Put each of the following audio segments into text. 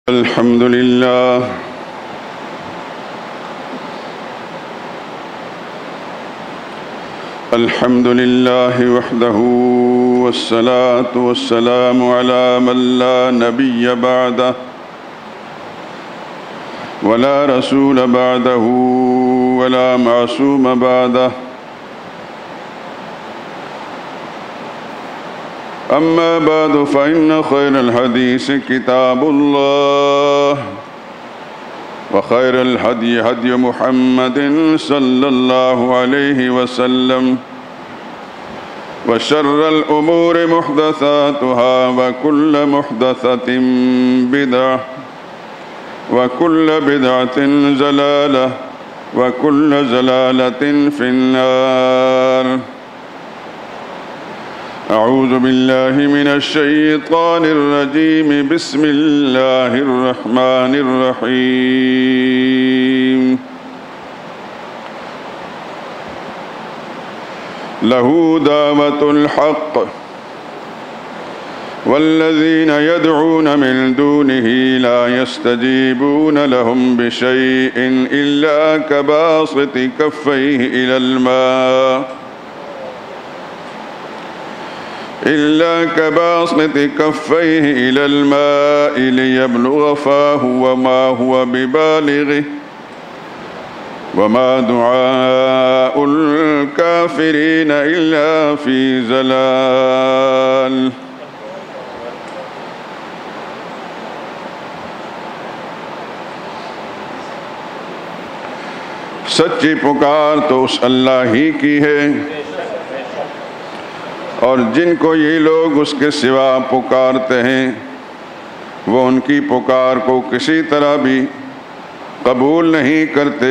الحمد لله الحمد لله وحده والصلاة والسلام على من لا نبي بعده ولا رسول بعده ولا معصوم بعده أما بعد فإن خير الحديث كتاب الله وخير الهدي هدي محمد صلى الله عليه وسلم وشر الأمور محدثاتها وكل محدثة بدعة وكل بدعة ضلالة وكل ضلالة في النار. أعوذ بالله من الشيطان الرجيم. بسم الله الرحمن الرحيم. له دعوة الحق والذين يدعون من دونه لا يستجيبون لهم بشيء إلا كباسط كفيه إلى الماء ليبلغ فاه وما هو ببالغه وما دعاء الكافرين إلا في ضلال. سچی پکار تو اس اللہ ہی کی ہے اور جن کو یہ لوگ اس کے سوا پکارتے ہیں وہ ان کی پکار کو کسی طرح بھی قبول نہیں کرتے،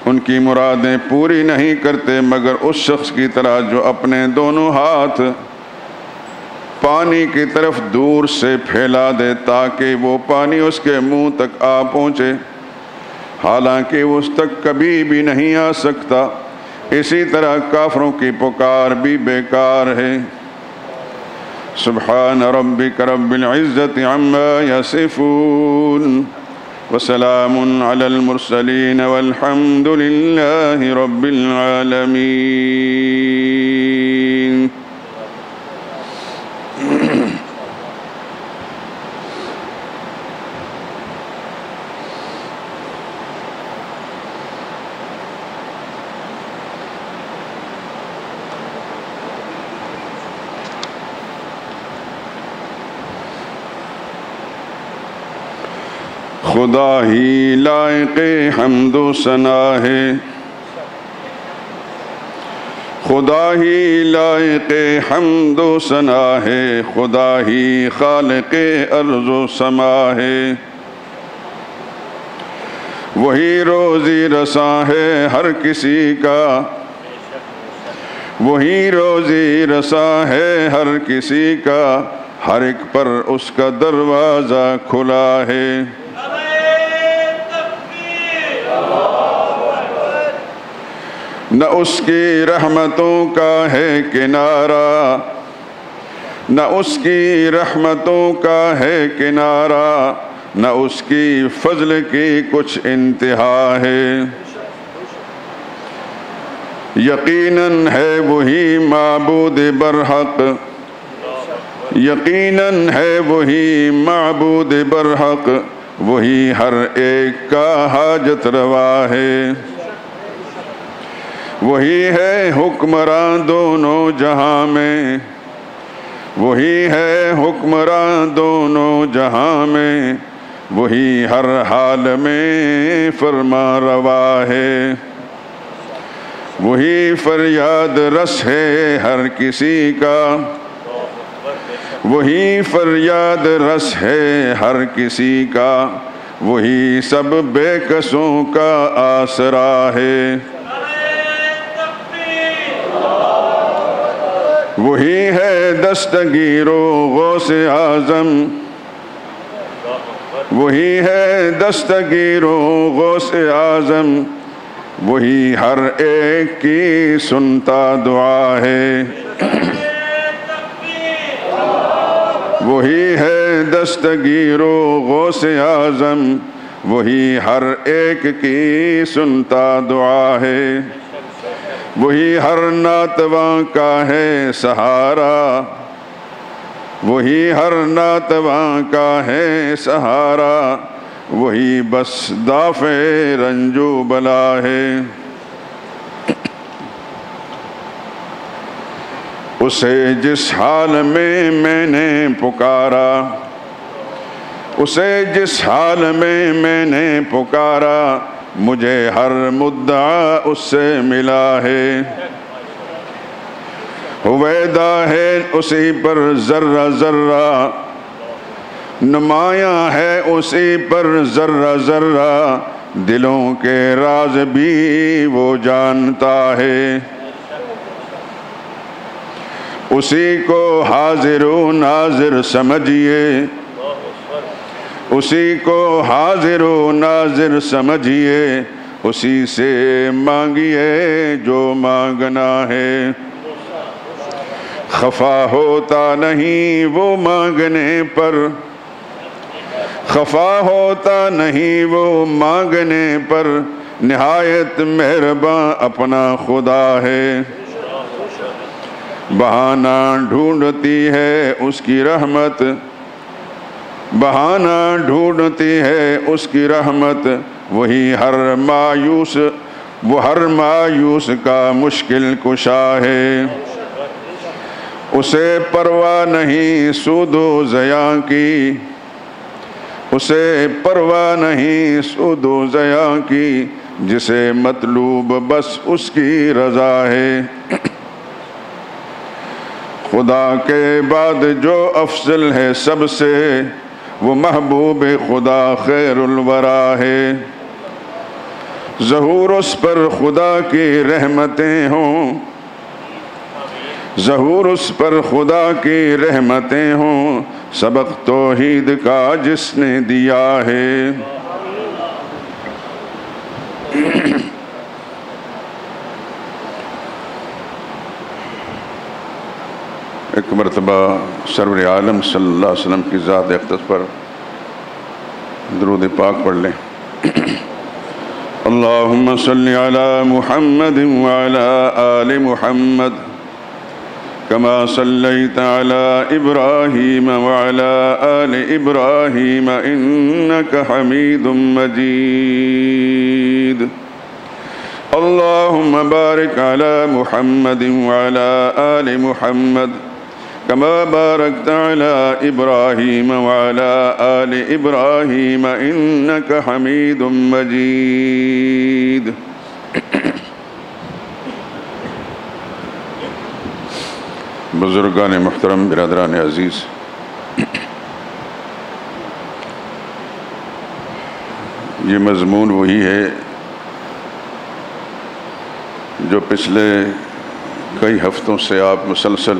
ان کی مرادیں پوری نہیں کرتے مگر اس شخص کی طرح جو اپنے دونوں ہاتھ پانی کی طرف دور سے پھیلا دے تاکہ وہ پانی اس کے منہ تک آ پہنچے، حالانکہ وہ اس تک کبھی بھی نہیں آ سکتا. اسی طرح کافروں کی پکار بھی بیکار ہے. سبحان ربک رب العزت عما یصفون وسلام علی المرسلین والحمد للہ رب العالمین. خدا ہی لائق حمد و ثنا ہے، خدا ہی لائق حمد و ثنا ہے، خدا ہی خالق ارض و سما ہے. وہی روزی رساں ہے ہر کسی کا، وہی روزی رساں ہے ہر کسی کا، ہر ایک پر اس کا دروازہ کھلا ہے. نہ اس کی رحمتوں کا ہے کنارہ، نہ اس کی رحمتوں کا ہے کنارہ، نہ اس کی فضل کی کچھ انتہا ہے. یقیناً ہے وہی معبود برحق، یقیناً ہے وہی معبود برحق، وہی ہر ایک کا حاجت روا ہے. وہی ہے حکمراں دونوں جہاں میں، وہی ہے حکمراں دونوں جہاں میں، وہی ہر حال میں فرما روا ہے. وہی فریاد رس ہے ہر کسی کا، وہی فریاد رس ہے ہر کسی کا، وہی سب بے کسوں کا آسرا ہے. وہی ہے دستگیر و غوث اعظم، وہی ہے دستگیر و غوث اعظم، وہی ہر ایک کی سنتا دعا ہے. وہی ہے دستگیر و غوث اعظم، وہی ہر ایک کی سنتا دعا ہے، وہی ہر ناتواں کا ہے سہارا، وہی ہر ناتواں کا ہے سہارا، وہی بس دافع رنج و بلا ہے۔ اسے جس حال میں نے پکارا، اسے جس حال میں نے پکارا، مجھے ہر مدعا اس سے ملا ہے۔ ہویدا ہے اسی پر ذرہ ذرہ، نمایاں ہے اسی پر ذرہ ذرہ، دلوں کے راز بھی وہ جانتا ہے۔ اسی کو حاضر و ناظر سمجھیے، اسی کو حاضر و ناظر سمجھیے، اسی سے مانگیے جو مانگنا ہے۔ خفا ہوتا نہیں وہ مانگنے پر، خفا ہوتا نہیں وہ مانگنے پر، نہایت مہرباں اپنا خدا ہے۔ بہانہ ڈھونڈتی ہے اس کی رحمت، بہانہ ڈھونڈتی ہے اس کی رحمت، وہی ہر مایوس، وہ ہر مایوس کا مشکل کشا ہے۔ اسے پرواہ نہیں سود و ضیاع کی، اسے پرواہ نہیں سود و ضیاع کی، جسے مطلوب بس اس کی رضا ہے۔ خدا کے بعد جو افضل ہے سب سے، وہ محبوب خدا خیر الورا ہے۔ ظہور اس پر خدا کی رحمتیں ہوں، ظہور اس پر خدا کی رحمتیں ہوں، سبق توحید کا جس نے دیا ہے۔ ایک مرتبہ سرور عالم صلی اللہ علیہ وسلم کی ذات اقدس پر درود پاک پڑھ لیں۔ اللہم صلی علی محمد وعلی آل محمد کما صلیت علی ابراہیم وعلی آل ابراہیم انک حمید مجید۔ اللہم بارک علی محمد وعلی آل محمد كما باركت على إبراهيم وعلى آل إبراهيم إنك حميد مجيد۔ بزرگان محترم، برادران عزیز، یہ مضمون وہی ہے جو پچھلے کئی ہفتوں سے آپ مسلسل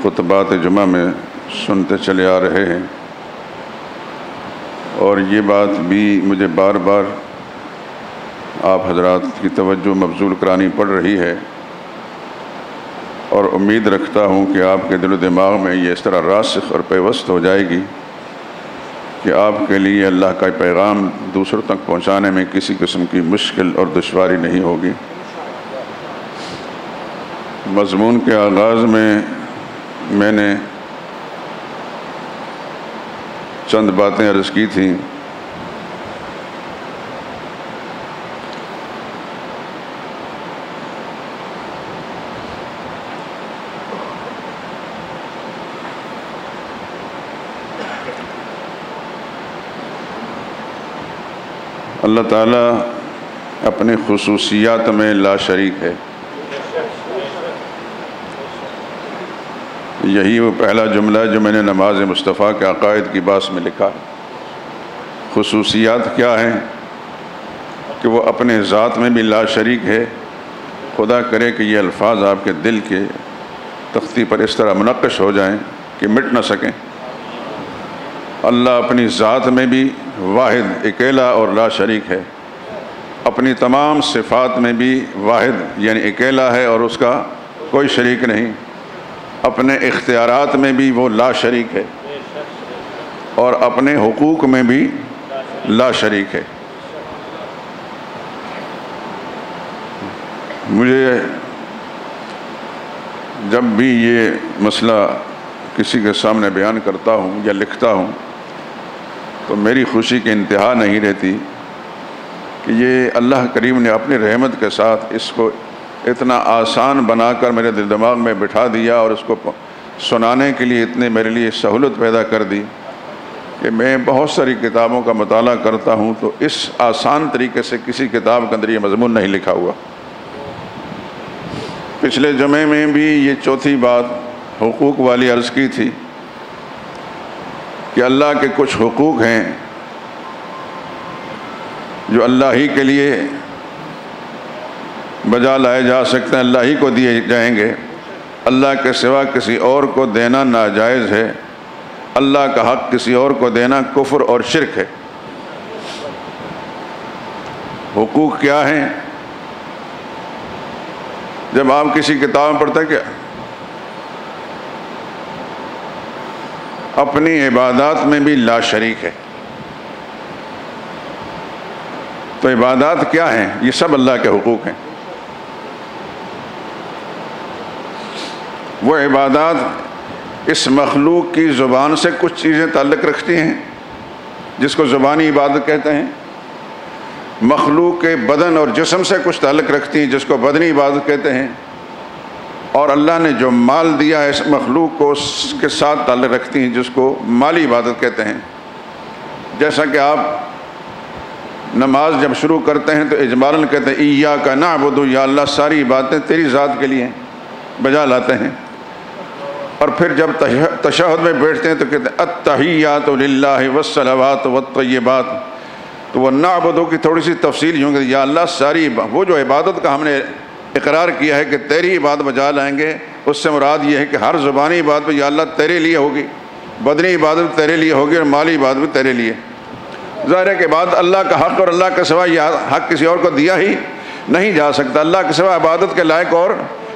خطبات جمعہ میں سنتے چلے آ رہے ہیں، اور یہ بات بھی مجھے بار بار آپ حضرات کی توجہ مبذول کرانی پڑ رہی ہے، اور امید رکھتا ہوں کہ آپ کے دل و دماغ میں یہ اس طرح راسخ اور پیوست ہو جائے گی کہ آپ کے لیے اللہ کا پیغام دوسروں تک پہنچانے میں کسی قسم کی مشکل اور دشواری نہیں ہوگی۔ مضمون کے آغاز میں نے چند باتیں عرض کی تھیں۔ اللہ تعالیٰ اپنی خصوصیات میں لا شریک ہے۔ یہی وہ پہلا جملہ ہے جو میں نے نماز مصطفیٰ کے عقائد کی باس میں لکھا ہے۔ خصوصیات کیا ہیں؟ کہ وہ اپنے ذات میں بھی لا شریک ہے۔ خدا کرے کہ یہ الفاظ آپ کے دل کے تختی پر اس طرح منقش ہو جائیں کہ مٹ نہ سکیں۔ اللہ اپنی ذات میں بھی واحد، اکیلا اور لا شریک ہے۔ اپنی تمام صفات میں بھی واحد یعنی اکیلا ہے اور اس کا کوئی شریک نہیں۔ اپنے اختیارات میں بھی وہ لا شریک ہے۔ اور اپنے حقوق میں بھی لا شریک ہے۔ مجھے جب بھی یہ مسئلہ کسی کے سامنے بیان کرتا ہوں یا لکھتا ہوں تو میری خوشی کی انتہا نہیں رہتی کہ یہ اللہ کریم نے اپنی رحمت کے ساتھ اس کو اتنا آسان بنا کر میرے دل دماغ میں بٹھا دیا، اور اس کو سنانے کے لیے اتنے میرے لیے سہولت پیدا کر دی کہ میں بہت ساری کتابوں کا مطالعہ کرتا ہوں تو اس آسان طریقے سے کسی کتاب کے اندر یہ مضمون نہیں لکھا ہوا۔ پچھلے جمعے میں بھی یہ چوتھی بات حقوق والی عرض کی تھی کہ اللہ کے کچھ حقوق ہیں جو اللہ ہی کے لیے بجا لائے جا سکتے ہیں، اللہ ہی کو دیے جائیں گے، اللہ کے سوا کسی اور کو دینا ناجائز ہے، اللہ کا حق کسی اور کو دینا کفر اور شرک ہے۔ حقوق کیا ہیں؟ جب آپ کسی کتاب میں پڑھتے ہیں کہ اپنی عبادات میں بھی لا شریک ہے، تو عبادات کیا ہیں؟ یہ سب اللہ کے حقوق ہیں۔ وہ عبادات اس مخلوق کی زبان سے کچھ چیزیں تعلق رکھتی ہیں جس کو زبانی عبادت کہتے ہیں، مخلوق کے بدن اور جسم سے کچھ تعلق رکھتی ہیں جس کو بدنی عبادت کہتے ہیں، اور اللہ نے جو مال دیا ہے اس مخلوق کو اس کے ساتھ تعلق رکھتی ہیں جس کو مالی عبادت کہتے ہیں۔ جیسا کہ آپ نماز جب شروع کرتے ہیں تو اجمالاً کہتے ہیں ایاک نعبد، یا اللہ ساری باتیں تیری ذات کے لیے بجا لاتے ہیں، اور پھر جب تشہد میں بیٹھتے ہیں تو کہتے ہیں التحیات للہ والصلوات والطیبات، تو وہ نعبدو کی تھوڑی سی تفصیل یوں کہ یا اللہ ساری وہ جو عبادت کا ہم نے اقرار کیا ہے کہ تیری عبادت بجا لائیں گے، اس سے مراد یہ ہے کہ ہر زبانی عبادت بھی یا اللہ تیرے لیے ہوگی، بدنی عبادت بھی تیرے لیے ہوگی، اور مالی عبادت بھی تیرے لیے۔ ظاہر ہے کہ عبادت اللہ کا حق، اور اللہ کے سوا یہ حق کسی اور کو دیا ہی نہیں جا سکتا، اللہ کے سوا عبادت کے لائق اور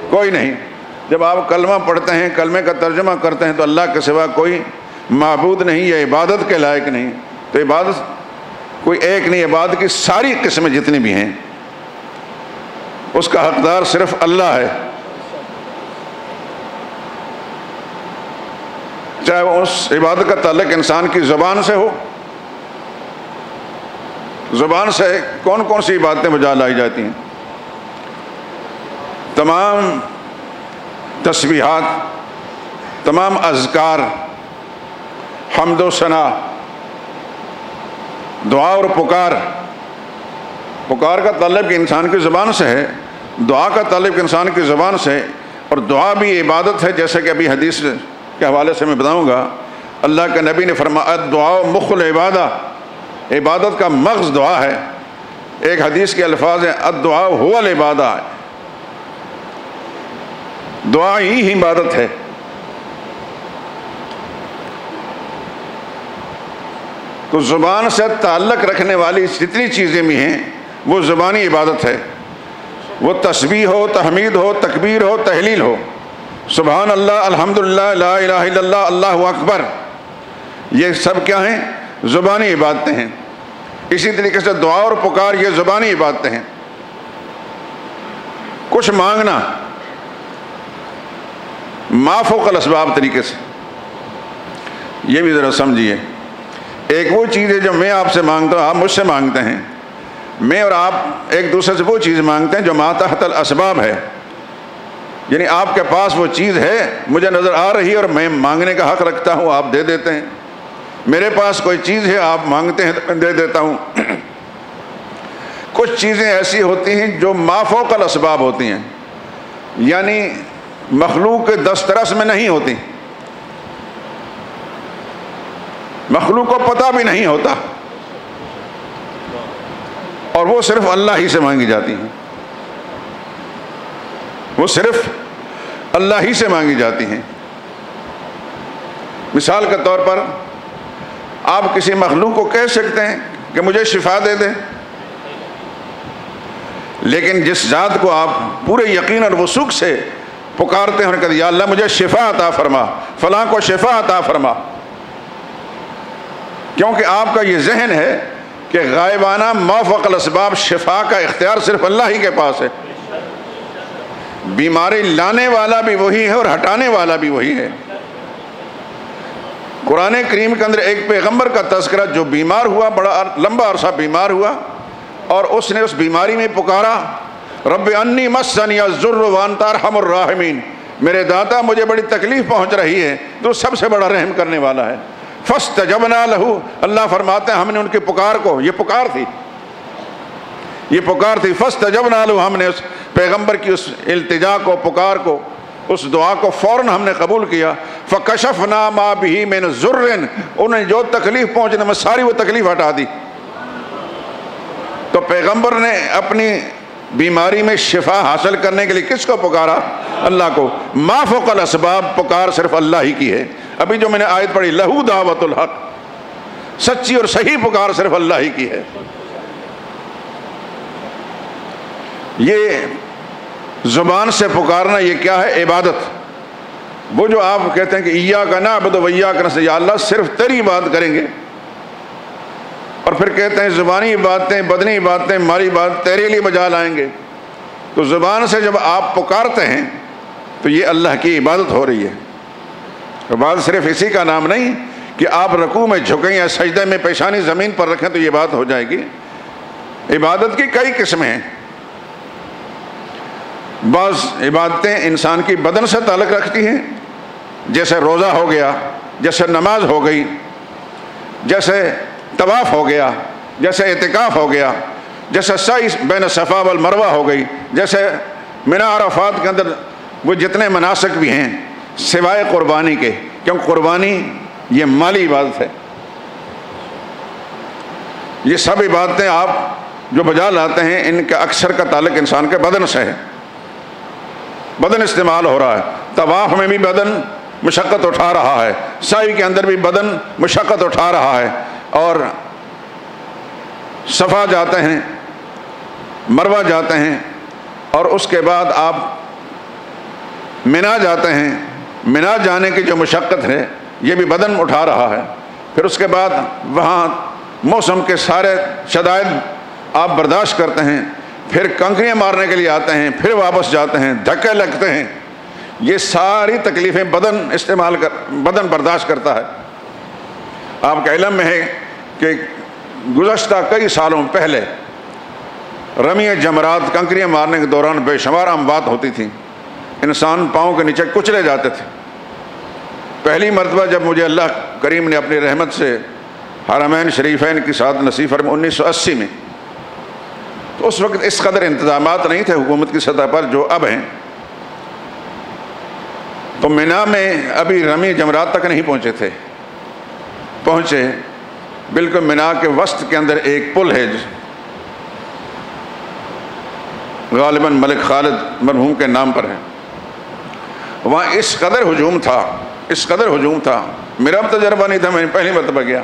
کوئی نہیں۔ جب آپ کلمہ پڑھتے ہیں، کلمے کا ترجمہ کرتے ہیں تو اللہ کے سوا کوئی معبود نہیں، یہ عبادت کے لائق نہیں۔ تو عبادت کوئی ایک نہیں، عبادت کی ساری قسمیں جتنی بھی ہیں اس کا حقدار صرف اللہ ہے، چاہے وہ اس عبادت کا تعلق انسان کی زبان سے ہو۔ زبان سے کون کون سی باتیں بجا لائی جاتی ہیں؟ تمام تسبیحات، تمام اذکار، حمد و ثنا، دعا اور پکار۔ پکار کا تعلق انسان کی زبان سے ہے، دعا کا تعلق انسان کی زبان سے، اور دعا بھی عبادت ہے، جیسے کہ ابھی حدیث کے حوالے سے میں بتاؤں گا۔ اللہ کے نبی نے فرمایا الدعاء مخ العبادہ، عبادت کا مغز دعا ہے۔ ایک حدیث کے الفاظ ہیں الدعاء هو العبادہ، دعا ہی عبادت ہے۔ تو زبان سے تعلق رکھنے والی جتنی چیزیں بھی ہیں وہ زبانی عبادت ہے، وہ تسبیح ہو، تحمید ہو، تکبیر ہو، تحلیل ہو، سبحان اللہ، الحمدللہ، لا الہ الا اللہ، اللہ اکبر، یہ سب کیا ہیں؟ زبانی عبادتیں ہیں۔ اسی طریقے سے دعا اور پکار یہ زبانی عبادتیں ہیں۔ کچھ مانگنا ما فوق الاسباب طریقے سے، یہ بھی ذرا سمجھیے۔ ایک وہ چیز ہے جو میں آپ سے مانگتا ہوں، آپ مجھ سے مانگتے ہیں، میں اور آپ ایک دوسرے سے وہ چیز مانگتے ہیں جو ما تحت الاسباب ہے، یعنی آپ کے پاس وہ چیز ہے، مجھے نظر آ رہی ہے اور میں مانگنے کا حق رکھتا ہوں، آپ دے دیتے ہیں۔ میرے پاس کوئی چیز ہے، آپ مانگتے ہیں تو میں دے دیتا ہوں۔ کچھ چیزیں ایسی ہوتی ہیں جو ما فوق الاسباب ہوتی ہیں، یعنی مخلوق کے دسترس میں نہیں ہوتی، مخلوق کو پتہ بھی نہیں ہوتا، اور وہ صرف اللہ ہی سے مانگی جاتی ہیں، وہ صرف اللہ ہی سے مانگی جاتی ہیں۔ مثال کے طور پر آپ کسی مخلوق کو کہہ سکتے ہیں کہ مجھے شفا دے دے، لیکن جس ذات کو آپ پورے یقین اور وثوق سے پکارتے ہیں اور کہتے ہیں یا اللہ مجھے شفا عطا فرما، فلاں کو شفا عطا فرما، کیونکہ آپ کا یہ ذہن ہے کہ غائبانہ موافق الاسباب شفا کا اختیار صرف اللہ ہی کے پاس ہے. بیماری لانے والا بھی وہی ہے اور ہٹانے والا بھی وہی ہے. قرآن کریم کے اندر ایک پیغمبر کا تذکرہ جو بیمار ہوا، بڑا لمبا عرصہ بیمار ہوا، اور اس نے اس بیماری میں پکارا رب انی مسنی الضر وانت ارحم الراحمین، میرے داتا مجھے بڑی تکلیف پہنچ رہی ہے، تو سب سے بڑا رحم کرنے والا ہے. فاستجبنا لہ، اللہ فرماتے ہیں ہم نے ان کی پکار کو، یہ پکار تھی فاستجبنا لہ، ہم نے اس پیغمبر کی اس التجا کو، پکار کو، اس دعا کو فوراً ہم نے قبول کیا. فکشفنا ما بہ من ضر، انہیں جو تکلیف پہنچنے میں ساری وہ تکلیف ہٹا دی. تو پیغمبر نے اپنی بیماری میں شفا حاصل کرنے کے لیے کس کو پکارا؟ اللہ کو. ما فوق الاسباب، پکار صرف اللہ ہی کی ہے. ابھی جو میں نے آیت پڑھی لہو دعوت الحق، سچی اور صحیح پکار صرف اللہ ہی کی ہے. یہ زبان سے پکارنا یہ کیا ہے؟ عبادت. وہ جو آپ کہتے ہیں کہ ایاک نعبد و ایاک نستعین، یا اللہ صرف تیری عبادت کریں گے، اور پھر کہتے ہیں زبانی عبادتیں، بدنی عبادتیں، مالی عبادت تیرے لیے بجا لائیں گے. تو زبان سے جب آپ پکارتے ہیں تو یہ اللہ کی عبادت ہو رہی ہے. عبادت صرف اسی کا نام نہیں کہ آپ رکوع میں جھکیں یا سجدے میں پیشانی زمین پر رکھیں تو یہ بات ہو جائے گی. عبادت کی کئی قسمیں ہیں. بعض عبادتیں انسان کی بدن سے تعلق رکھتی ہیں، جیسے روزہ ہو گیا، جیسے نماز ہو گئی، جیسے طواف ہو گیا، جیسے اعتکاف ہو گیا، جیسے سعی بین صفا والمروہ ہو گئی، جیسے منی عرفات کے اندر وہ جتنے مناسک بھی ہیں سوائے قربانی کے، کیونکہ قربانی یہ مالی عبادت ہے. یہ سب عبادتیں آپ جو بجا لاتے ہیں ان کا اکثر کا تعلق انسان کے بدن سے ہے، بدن استعمال ہو رہا ہے. طواف میں بھی بدن مشقت اٹھا رہا ہے، سعی کے اندر بھی بدن مشقت اٹھا رہا ہے، اور صفا جاتے ہیں، مروہ جاتے ہیں، اور اس کے بعد آپ منا جاتے ہیں. منا جانے کی جو مشقت ہے یہ بھی بدن اٹھا رہا ہے. پھر اس کے بعد وہاں موسم کے سارے شدائد آپ برداشت کرتے ہیں، پھر کنکریاں مارنے کے لیے آتے ہیں، پھر واپس جاتے ہیں، دھکے لگتے ہیں. یہ ساری تکلیفیں بدن برداشت کرتا ہے. آپ کے علم میں ہے کہ گزشتہ کئی سالوں پہلے رمی جمرات، کنکریاں مارنے کے دوران بے شمار اموات ہوتی تھیں، انسان پاؤں کے نیچے کچلے جاتے تھے. پہلی مرتبہ جب مجھے اللہ کریم نے اپنی رحمت سے حرمین شریفین کی سعادت نصیب فرمائی 1980 میں، تو اس وقت اس قدر انتظامات نہیں تھے حکومت کی سطح پر جو اب ہیں. تو منا میں ابھی رمی جمرات تک نہیں پہنچے بالکل منا کے وسط کے اندر ایک پل ہے، غالباً ملک خالد مرحوم کے نام پر ہے. وہاں اس قدر ہجوم تھا، میرا اب تجربہ نہیں تھا، میں نے پہلی مرتبہ گیا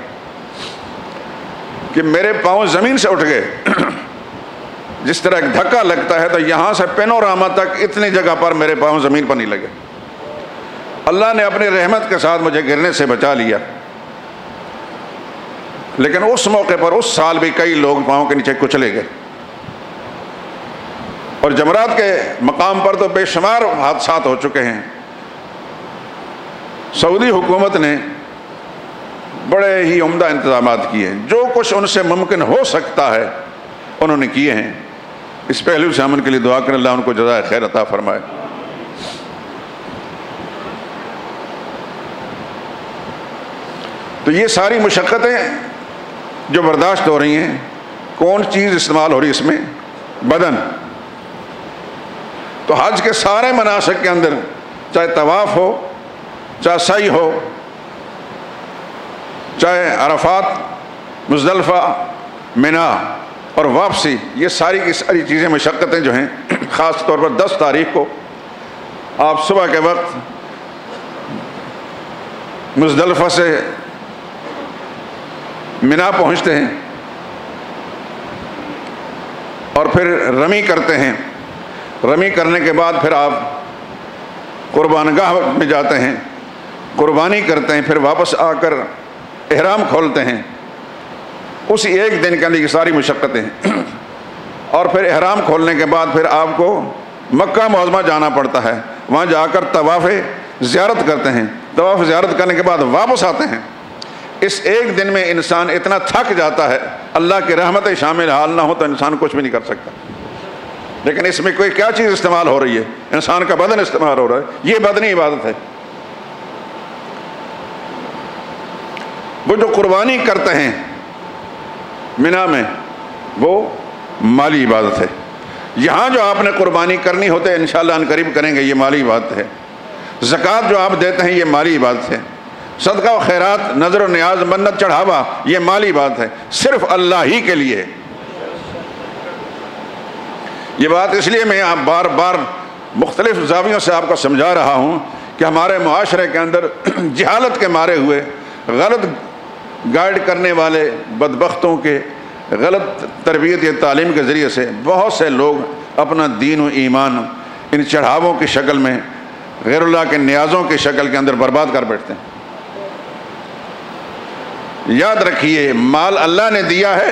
کہ میرے پاؤں زمین سے اٹھ گئے. جس طرح ایک دھکا لگتا ہے تو یہاں سے پینوراما تک اتنی جگہ پر میرے پاؤں زمین پر نہیں لگے. اللہ نے اپنی رحمت کے ساتھ مجھے گرنے سے بچا لیا. لیکن اس موقع پر اس سال بھی کئی لوگ پاؤں کے نیچے کچلے گئے، اور جمرات کے مقام پر تو بے شمار حادثات ہو چکے ہیں. سعودی حکومت نے بڑے ہی عمدہ انتظامات کیے ہیں، جو کچھ ان سے ممکن ہو سکتا ہے انہوں نے کیے ہیں. اس پہلو سے ہم ان کے لیے دعا کریں، اللہ ان کو جزائے خیر عطا فرمائے. تو یہ ساری مشقتیں جو برداشت ہو رہی ہیں، کون چیز استعمال ہو رہی ہے اس میں؟ بدن. تو حج کے سارے مناسک کے اندر چاہے طواف ہو، چاہے سعی ہو، چاہے عرفات، مزدلفہ، منا اور واپسی، یہ ساری کی ساری چیزیں مشقتیں جو ہیں، خاص طور پر 10 تاریخ کو آپ صبح کے وقت مزدلفہ سے منا پہنچتے ہیں اور پھر رمی کرتے ہیں. رمی کرنے کے بعد پھر آپ قربان گاہ میں جاتے ہیں، قربانی کرتے ہیں، پھر واپس آ کر احرام کھولتے ہیں، اسی ایک دن کے اندر یہ ساری مشقتیں اور پھر احرام کھولنے کے بعد پھر آپ کو مکہ معظمہ جانا پڑتا ہے، وہاں جا کر طواف زیارت کرتے ہیں، طواف زیارت کرنے کے بعد واپس آتے ہیں۔ اس ایک دن میں انسان اتنا تھک جاتا ہے، اللہ کی رحمتیں شامل حال نہ ہو تو انسان کچھ بھی نہیں کر سکتا۔ لیکن اس میں کوئی کیا چیز استعمال ہو رہی ہے؟ انسان کا بدن استعمال ہو رہا ہے، یہ بدنی عبادت ہے۔ وہ جو قربانی کرتے ہیں منا میں وہ مالی عبادت ہے۔ یہاں جو آپ نے قربانی کرنی ہوتے ہیں انشاءاللہ ان قریب کریں گے، یہ مالی عبادت ہے۔ زکوٰۃ جو آپ دیتے ہیں یہ مالی عبادت ہے۔ صدقہ و خیرات، نظر و نیاز، منت چڑھاوا، یہ مالی عبادت ہے، صرف اللہ ہی کے لیے۔ یہ بات اس لیے میں آپ بار بار مختلف زاویوں سے آپ کو سمجھا رہا ہوں کہ ہمارے معاشرے کے اندر جہالت کے مارے ہوئے، غلط گائیڈ کرنے والے بدبختوں کے غلط تربیت یا تعلیم کے ذریعے سے بہت سے لوگ اپنا دین و ایمان ان چڑھاووں کی شکل میں، غیر اللہ کے نیازوں کی شکل کے اندر برباد کر بیٹھتے ہیں۔ یاد رکھیے، مال اللہ نے دیا ہے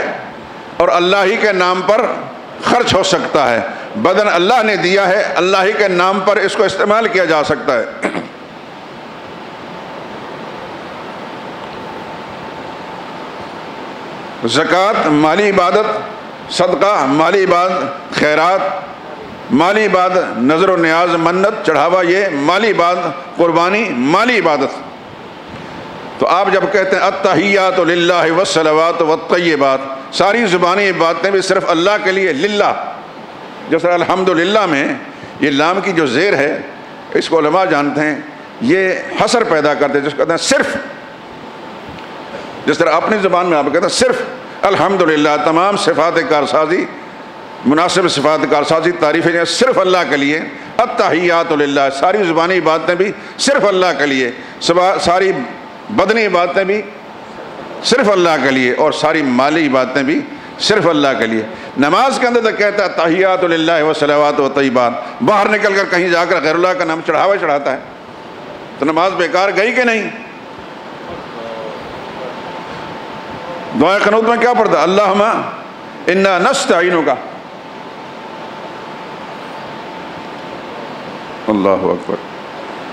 اور اللہ ہی کے نام پر خرچ ہو سکتا ہے۔ بدن اللہ نے دیا ہے، اللہ ہی کے نام پر اس کو استعمال کیا جا سکتا ہے۔ زکوٰۃ مالی عبادت، صدقہ مالی عبادت، خیرات مالی عبادت، نظر و نیاز، منت چڑھاوا یہ مالی عبادت، قربانی مالی عبادت۔ تو آپ جب کہتے ہیں التحیات للہ والصلوات والطیبات، ساری زبانی عبادتیں بھی صرف اللہ کے لیے، للہ۔ جیسے الحمدللہ میں یہ لام کی جو زیر ہے، اس کو علماء جانتے ہیں، یہ حصر پیدا کرتے ہیں، جس کو کہتے ہیں صرف۔ جس طرح اپنی زبان میں آپ کہتے ہیں صرف الحمدللہ، تمام صفات کارسازی، مناسب صفات کارسازی، تعریفیں صرف اللہ کے لیے۔ التحیات للہ، ساری زبانی عبادتیں بھی صرف اللہ کے لیے، ساری بدنی عبادتیں بھی صرف اللہ کے لیے، اور ساری مالی عبادتیں بھی صرف اللہ کے لیے۔ نماز کے اندر تو کہتا ہے تحیات للہ وصلوات و طیبات، باہر نکل کر کہیں جا کر غیر اللہ کا نام چڑھاوا چڑھاتا ہے تو نماز بیکار گئی کہ نہیں؟ دعائے قنوت میں کیا پڑھتا ہے؟ اللہم انا نستعینک، اللہ اکبر،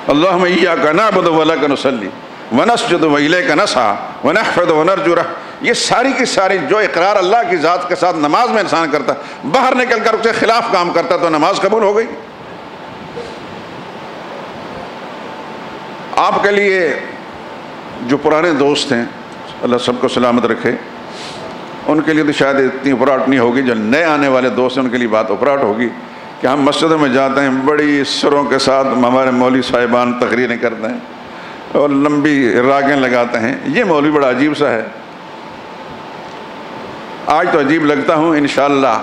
اللہم ایاک نعبد ولک نصلی ونسجد والیک نسعی ونحفظ ونرجو رحمتک۔ یہ ساری کی ساری جو اقرار اللہ کی ذات کے ساتھ نماز میں انسان کرتا ہے، باہر نکل کر اس کے خلاف کام کرتا تو نماز قبول ہو گئی؟ آپ کے لیے جو پرانے دوست ہیں، اللہ سب کو سلامت رکھے، ان کے لیے تو شاید اتنی اپراٹ نہیں ہوگی۔ جو نئے آنے والے دوست ہیں ان کے لیے بات اپراٹ ہوگی کہ ہم مسجدوں میں جاتے ہیں، بڑی سروں کے ساتھ ہمارے مولوی صاحبان تقریریں کرتے ہیں اور لمبی راگیں لگاتے ہیں۔ یہ مولوی بڑا عجیب سا ہے۔ آج تو عجیب لگتا ہوں، انشاءاللہ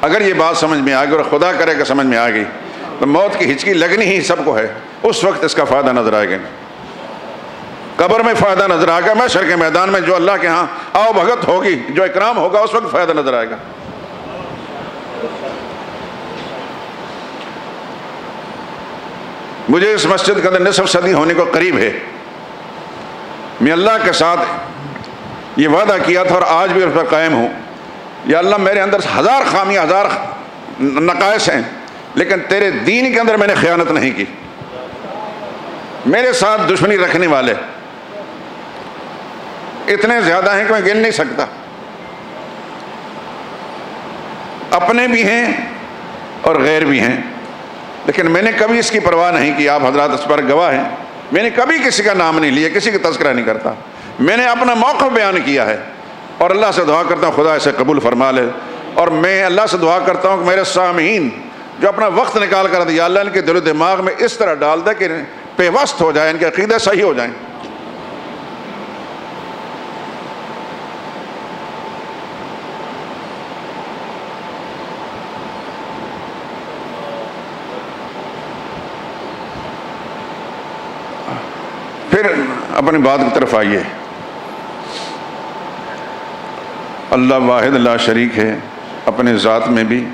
اگر یہ بات سمجھ میں آ گئی، اور خدا کرے کہ سمجھ میں آ گئی، تو موت کی ہچکی لگنی ہی سب کو ہے، اس وقت اس کا فائدہ نظر آئے گا۔ قبر میں فائدہ نظر آئے گا، محشر کے میدان میں جو اللہ کے ہاں آؤ بھگت ہوگی، جو اکرام ہوگا، اس وقت فائدہ نظر آئے گا۔ مجھے اس مسجد کے اندر نصف صدی ہونے کو قریب ہے۔ میں اللہ کے ساتھ یہ وعدہ کیا تھا اور آج بھی اس پر قائم ہوں، یا اللہ میرے اندر ہزار خامیاں، ہزار نقائص ہیں، لیکن تیرے دین کے اندر میں نے خیانت نہیں کی۔ میرے ساتھ دشمنی رکھنے والے اتنے زیادہ ہیں کہ میں گن نہیں سکتا، اپنے بھی ہیں اور غیر بھی ہیں، لیکن میں نے کبھی اس کی پرواہ نہیں کی۔ آپ حضرات اس پر گواہ ہیں، میں نے کبھی کسی کا نام نہیں لیا، کسی کا تذکرہ نہیں کرتا، میں نے اپنا موقف بیان کیا ہے، اور اللہ سے دعا کرتا ہوں خدا اسے قبول فرما لے۔ اور میں اللہ سے دعا کرتا ہوں کہ میرے سامعین جو اپنا وقت نکال کر دیا، اللہ ان کے دل و دماغ میں اس طرح ڈال دے کہ پیوست ہو جائے، ان کے عقیدے صحیح ہو جائیں۔ پھر اپنی بات کی طرف آئیے۔ اللہ واحد لا شریک ہے، اپنے ذات میں بھی،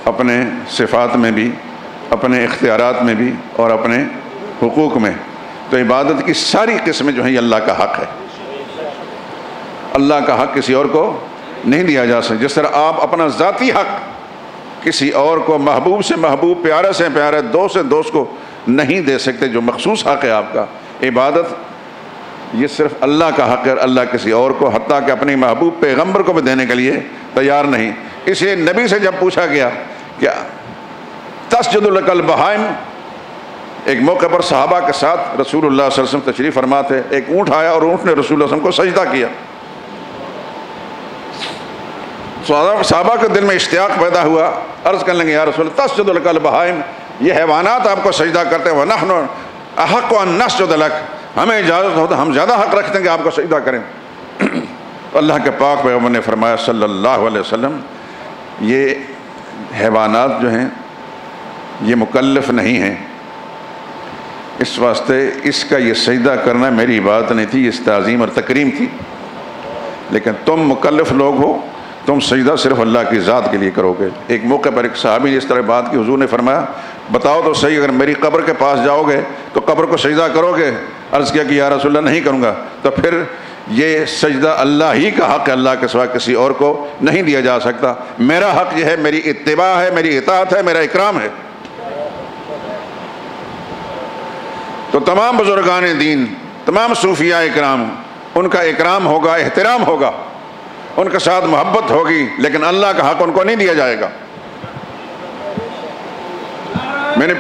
اپنے صفات میں بھی، اپنے اختیارات میں بھی، اور اپنے حقوق میں۔ تو عبادت کی ساری قسمیں جو ہیں یہ اللہ کا حق ہے۔ اللہ کا حق کسی اور کو نہیں دیا جا سکتا. جس طرح آپ اپنا ذاتی حق کسی اور کو، محبوب سے محبوب، پیارے سے پیارے، دوست سے دوست کو نہیں دے سکتے، جو مخصوص حق ہے آپ کا عبادت، یہ صرف اللہ کا حق ہے. اللہ کسی اور کو، حتیٰ کہ اپنے محبوب پیغمبر کو بھی دینے کے لیے تیار نہیں. اسے نبی سے جب پوچھا گیا کیا تسجد لک البہائم، ایک موقع پر صحابہ کے ساتھ رسول اللہ صلی اللہ علیہ وسلم تشریف فرما تھے، ایک اونٹ آیا اور اونٹ نے رسول اللہ صلی اللہ علیہ وسلم کو سجدہ کیا. صحابہ کے دل میں اشتیاق پیدا ہوا، عرض کرنے لگے یا رسول اللہ تسجد لک البہائم، یہ حیوانات آپ کو سجدہ کرتے ہیں، وَنَحْنُ أَحَقُّ أَن نَسْجُدَ لَكَ، ہمیں اجازت ہو تو ہم زیادہ حق رکھتے ہیں کہ آپ کو سجدہ کریں. اللہ کے پاک پیغمبر نے فرمایا صلی اللہ علیہ وسلم، یہ حیوانات جو ہیں یہ مکلف نہیں ہیں، اس واسطے اس کا یہ سجدہ کرنا میری عبادت نہیں تھی، اس تعظیم اور تکریم تھی. لیکن تم مکلف لوگ ہو، تم سجدہ صرف اللہ کی ذات کے لیے کرو گے. ایک موقع پر ایک صحابی نے اس طرح بات کی، حضور نے فرمایا بتاؤ تو صحیح، اگر میری قبر کے پاس جاؤ گے تو قبر کو سجدہ کرو گے؟ عرض کیا کہ یا رسول اللہ نہیں کروں گا. تو پھر یہ سجدہ اللہ ہی کا حق ہے، اللہ کے سوا کسی اور کو نہیں دیا جا سکتا. میرا حق یہ ہے، میری اتباع ہے، میری اطاعت ہے، میرا اکرام ہے. تو تمام بزرگان دین، تمام صوفیاء اکرام، ان کا اکرام ہوگا، احترام ہوگا، ان کے ساتھ محبت ہوگی، لیکن اللہ کا حق ان کو نہیں دیا جائے گا. میں نے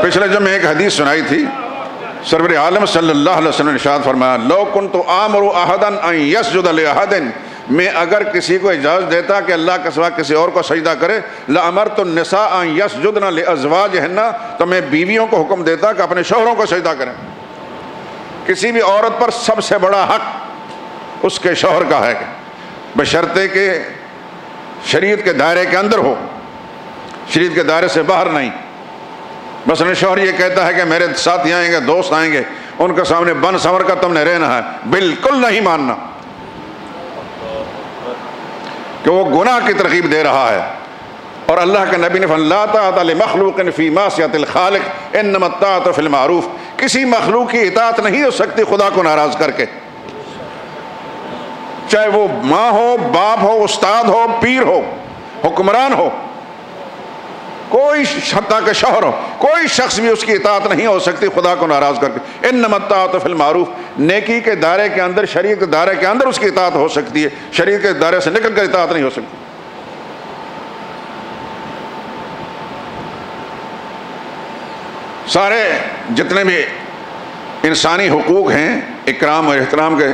پچھلے جب میں ایک حدیث سنائی تھی، سرور عالم صلی اللہ علیہ وسلم نے ارشاد فرمایا لو کنت آمر احدا ان یسجد لاحد، میں اگر کسی کو اجازت دیتا کہ اللہ کے سوا کسی اور کو سجدہ کرے، لامرت النساء ان یسجدن لازواجہن، تو میں بیویوں کو حکم دیتا کہ اپنے شوہروں کو سجدہ کریں. کسی بھی عورت پر سب سے بڑا حق اس کے شوہر کا ہے، بشرطے کہ شریعت کے دائرے کے اندر ہو، شریعت کے دائرے سے باہر نہیں. مثلا شوہر یہ کہتا ہے کہ میرے ساتھی آئیں گے، دوست آئیں گے، ان کے سامنے بن سنور کر تم نے رہنا ہے، بالکل نہیں ماننا، کہ وہ گناہ کی ترغیب دے رہا ہے. اور اللہ کے نبی نے فرمایا لا طاعۃ لمخلوق فی معصیۃ الخالق انما الطاعۃ فی المعروف، کسی مخلوق کی اطاعت نہیں ہو سکتی خدا کو ناراض کر کے، چاہے وہ ماں ہو، باپ ہو، استاد ہو، پیر ہو، حکمران ہو، کوئی حتیٰ کہ شوہر ہو، کوئی شخص بھی اس کی اطاعت نہیں ہو سکتی خدا کو ناراض کر کے. انما الطاعۃ فی المعروف، نیکی کے دائرے کے اندر، شریعت کے دائرے کے اندر اس کی اطاعت ہو سکتی ہے، شریعت کے دائرے سے نکل کر اطاعت نہیں ہو سکتی. سارے جتنے بھی انسانی حقوق ہیں، اکرام اور احترام کے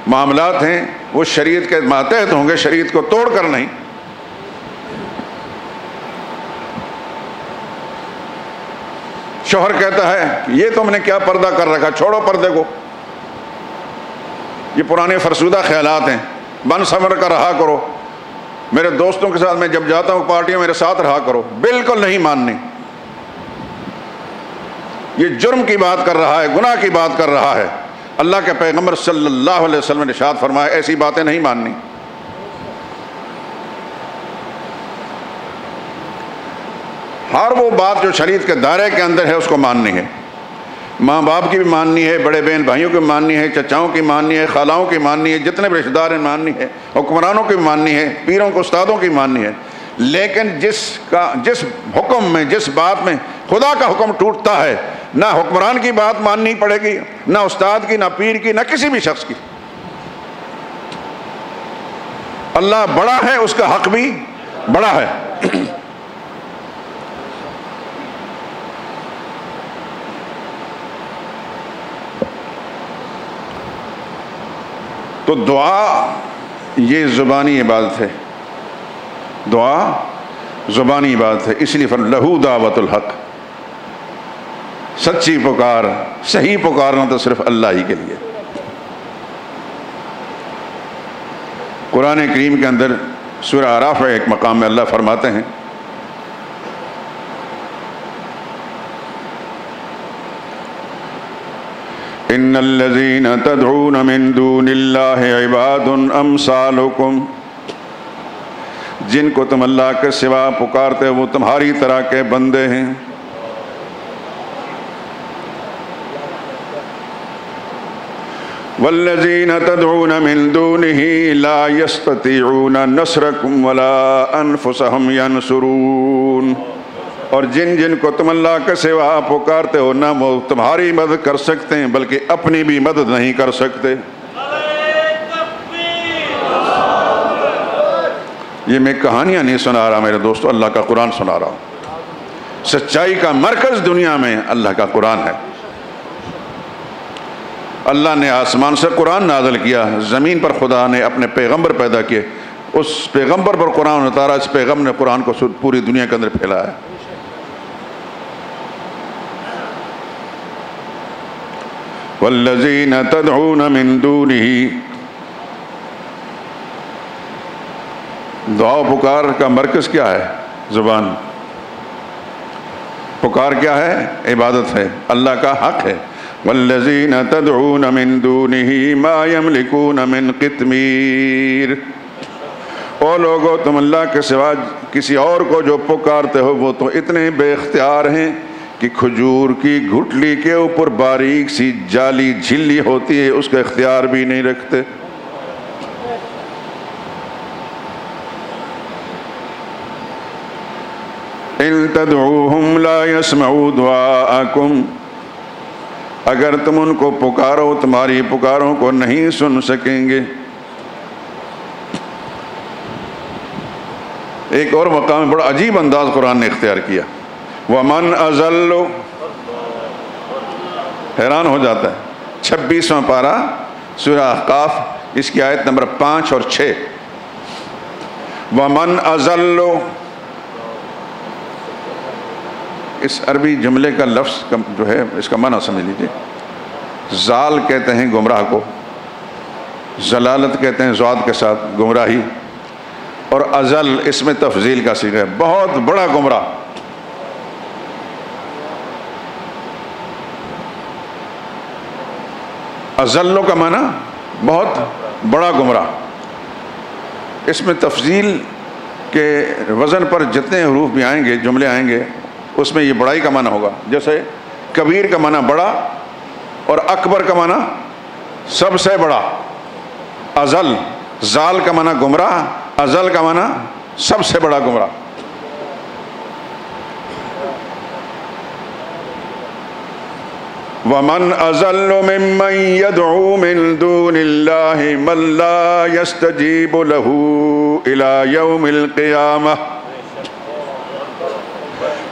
معاملات ہیں، وہ شریعت کے ماتحت ہوں گے، شریعت کو توڑ کر نہیں. شوہر کہتا ہے یہ تم نے کیا پردہ کر رکھا، چھوڑو پردے کو، یہ پرانے فرسودہ خیالات ہیں، بن سنور کر رہا کرو، میرے دوستوں کے ساتھ میں جب جاتا ہوں پارٹیوں میرے ساتھ رہا کرو. بالکل نہیں ماننی، یہ جرم کی بات کر رہا ہے، گناہ کی بات کر رہا ہے. اللہ کے پیغمبر صلی اللہ علیہ وسلم نے ارشاد فرمایا ایسی باتیں نہیں ماننی. ہر وہ بات جو شریعت کے دائرے کے اندر ہے اس کو ماننی ہے. ماں باپ کی بھی ماننی ہے، بڑے بہن بھائیوں کی ماننی ہے، چچاؤں کی ماننی ہے، خالاؤں کی ماننی ہے، جتنے بھی رشتہ دار ہیں ماننی ہے، حکمرانوں کی ماننی ہے، پیروں کو استادوں کی ماننی ہے. لیکن جس حکم میں، جس بات میں خدا کا حکم ٹوٹتا ہے، نہ حکمران کی بات ماننی پڑے گی، نہ استاد کی، نہ پیر کی، نہ کسی بھی شخص کی. اللہ بڑا ہے، اس کا حق بھی بڑا ہے. تو دعا یہ زبانی عبادت ہے، دعا زبانی عبادت ہے. اس لیے فرمایا لہو دعوت الحق، سچی پکار، صحیح پکارنا تو صرف اللہ ہی کے لیے. قرآن کریم کے اندر سورہ اعراف ہے ایک مقام میں اللہ فرماتے ہیں ان الذین تدعون من دون اللہ عباد امثالکم، جن کو تم اللہ کے سوا پکارتے وہ تمہاری طرح کے بندے ہیں. والذین تدعون من دونه لا يستطيعون نصركم ولا انفسهم ينصرون، اور جن جن کو تم اللہ کے سوا پکارتے ہو نہ وہ تمہاری مدد کر سکتے ہیں بلکہ اپنی بھی مدد نہیں کر سکتے۔ یہ میں کہانیاں نہیں سنا رہا میرے دوستو، اللہ کا قرآن سنا رہا ہوں۔ سچائی کا مرکز دنیا میں اللہ کا قرآن ہے۔ اللہ نے آسمان سے قرآن نازل کیا، زمین پر خدا نے اپنے پیغمبر پیدا کیے، اس پیغمبر پر قرآن اتارا، اس پیغمبر نے قرآن کو پوری دنیا کے اندر پھیلایا۔ والذین تدعون من دونہ، دعا پکار کا مرکز کیا ہے؟ زبان۔ پکار کیا ہے؟ عبادت ہے، اللہ کا حق ہے۔ والذین تدعون من دونہ ما یملکون من قطمیر، او لوگو تم اللہ کے سوا کسی اور کو جو پکارتے ہو وہ تو اتنے بے اختیار ہیں کہ کھجور کی گھٹلی کے اوپر باریک سی جالی جھلی ہوتی ہے، اس کا اختیار بھی نہیں رکھتے۔ ان تدعوہم لا يسمعوا دعاءکم، اگر تم ان کو پکارو تمہاری پکاروں کو نہیں سن سکیں گے۔ ایک اور مقام بڑا عجیب انداز قرآن نے اختیار کیا، وَمَنْ أَضَلُّ، حیران ہو جاتا ہے۔ 26واں پارہ سورہ احقاف، اس کی آیت نمبر 5 اور 6، وَمَنْ أَضَلُّ، اس عربی جملے کا لفظ جو ہے اس کا معنی سمجھ لیجیے۔ زال کہتے ہیں گمراہ کو، زلالت کہتے ہیں زواد کے ساتھ گمراہی، اور ازل اس میں تفضیل کا صیغہ ہے، بہت بڑا گمراہ۔ ازلو کا معنی بہت بڑا گمراہ۔ اس میں تفضیل کے وزن پر جتنے حروف بھی آئیں گے، جملے آئیں گے، اس میں یہ بڑائی کا معنی ہوگا۔ جیسے کبیر کا معنی بڑا اور اکبر کا معنی سب سے بڑا۔ ازل، زال کا معنی گمراہ، ازل کا معنی سب سے بڑا گمراہ۔ وَمَنْ أَضَلُّ مِمَّنْ يَدْعُو مِن دُونِ اللَّهِ مَن لَّا يَسْتَجِيبُ لَهُ إِلَى يَوْمِ الْقِيَامَةِ،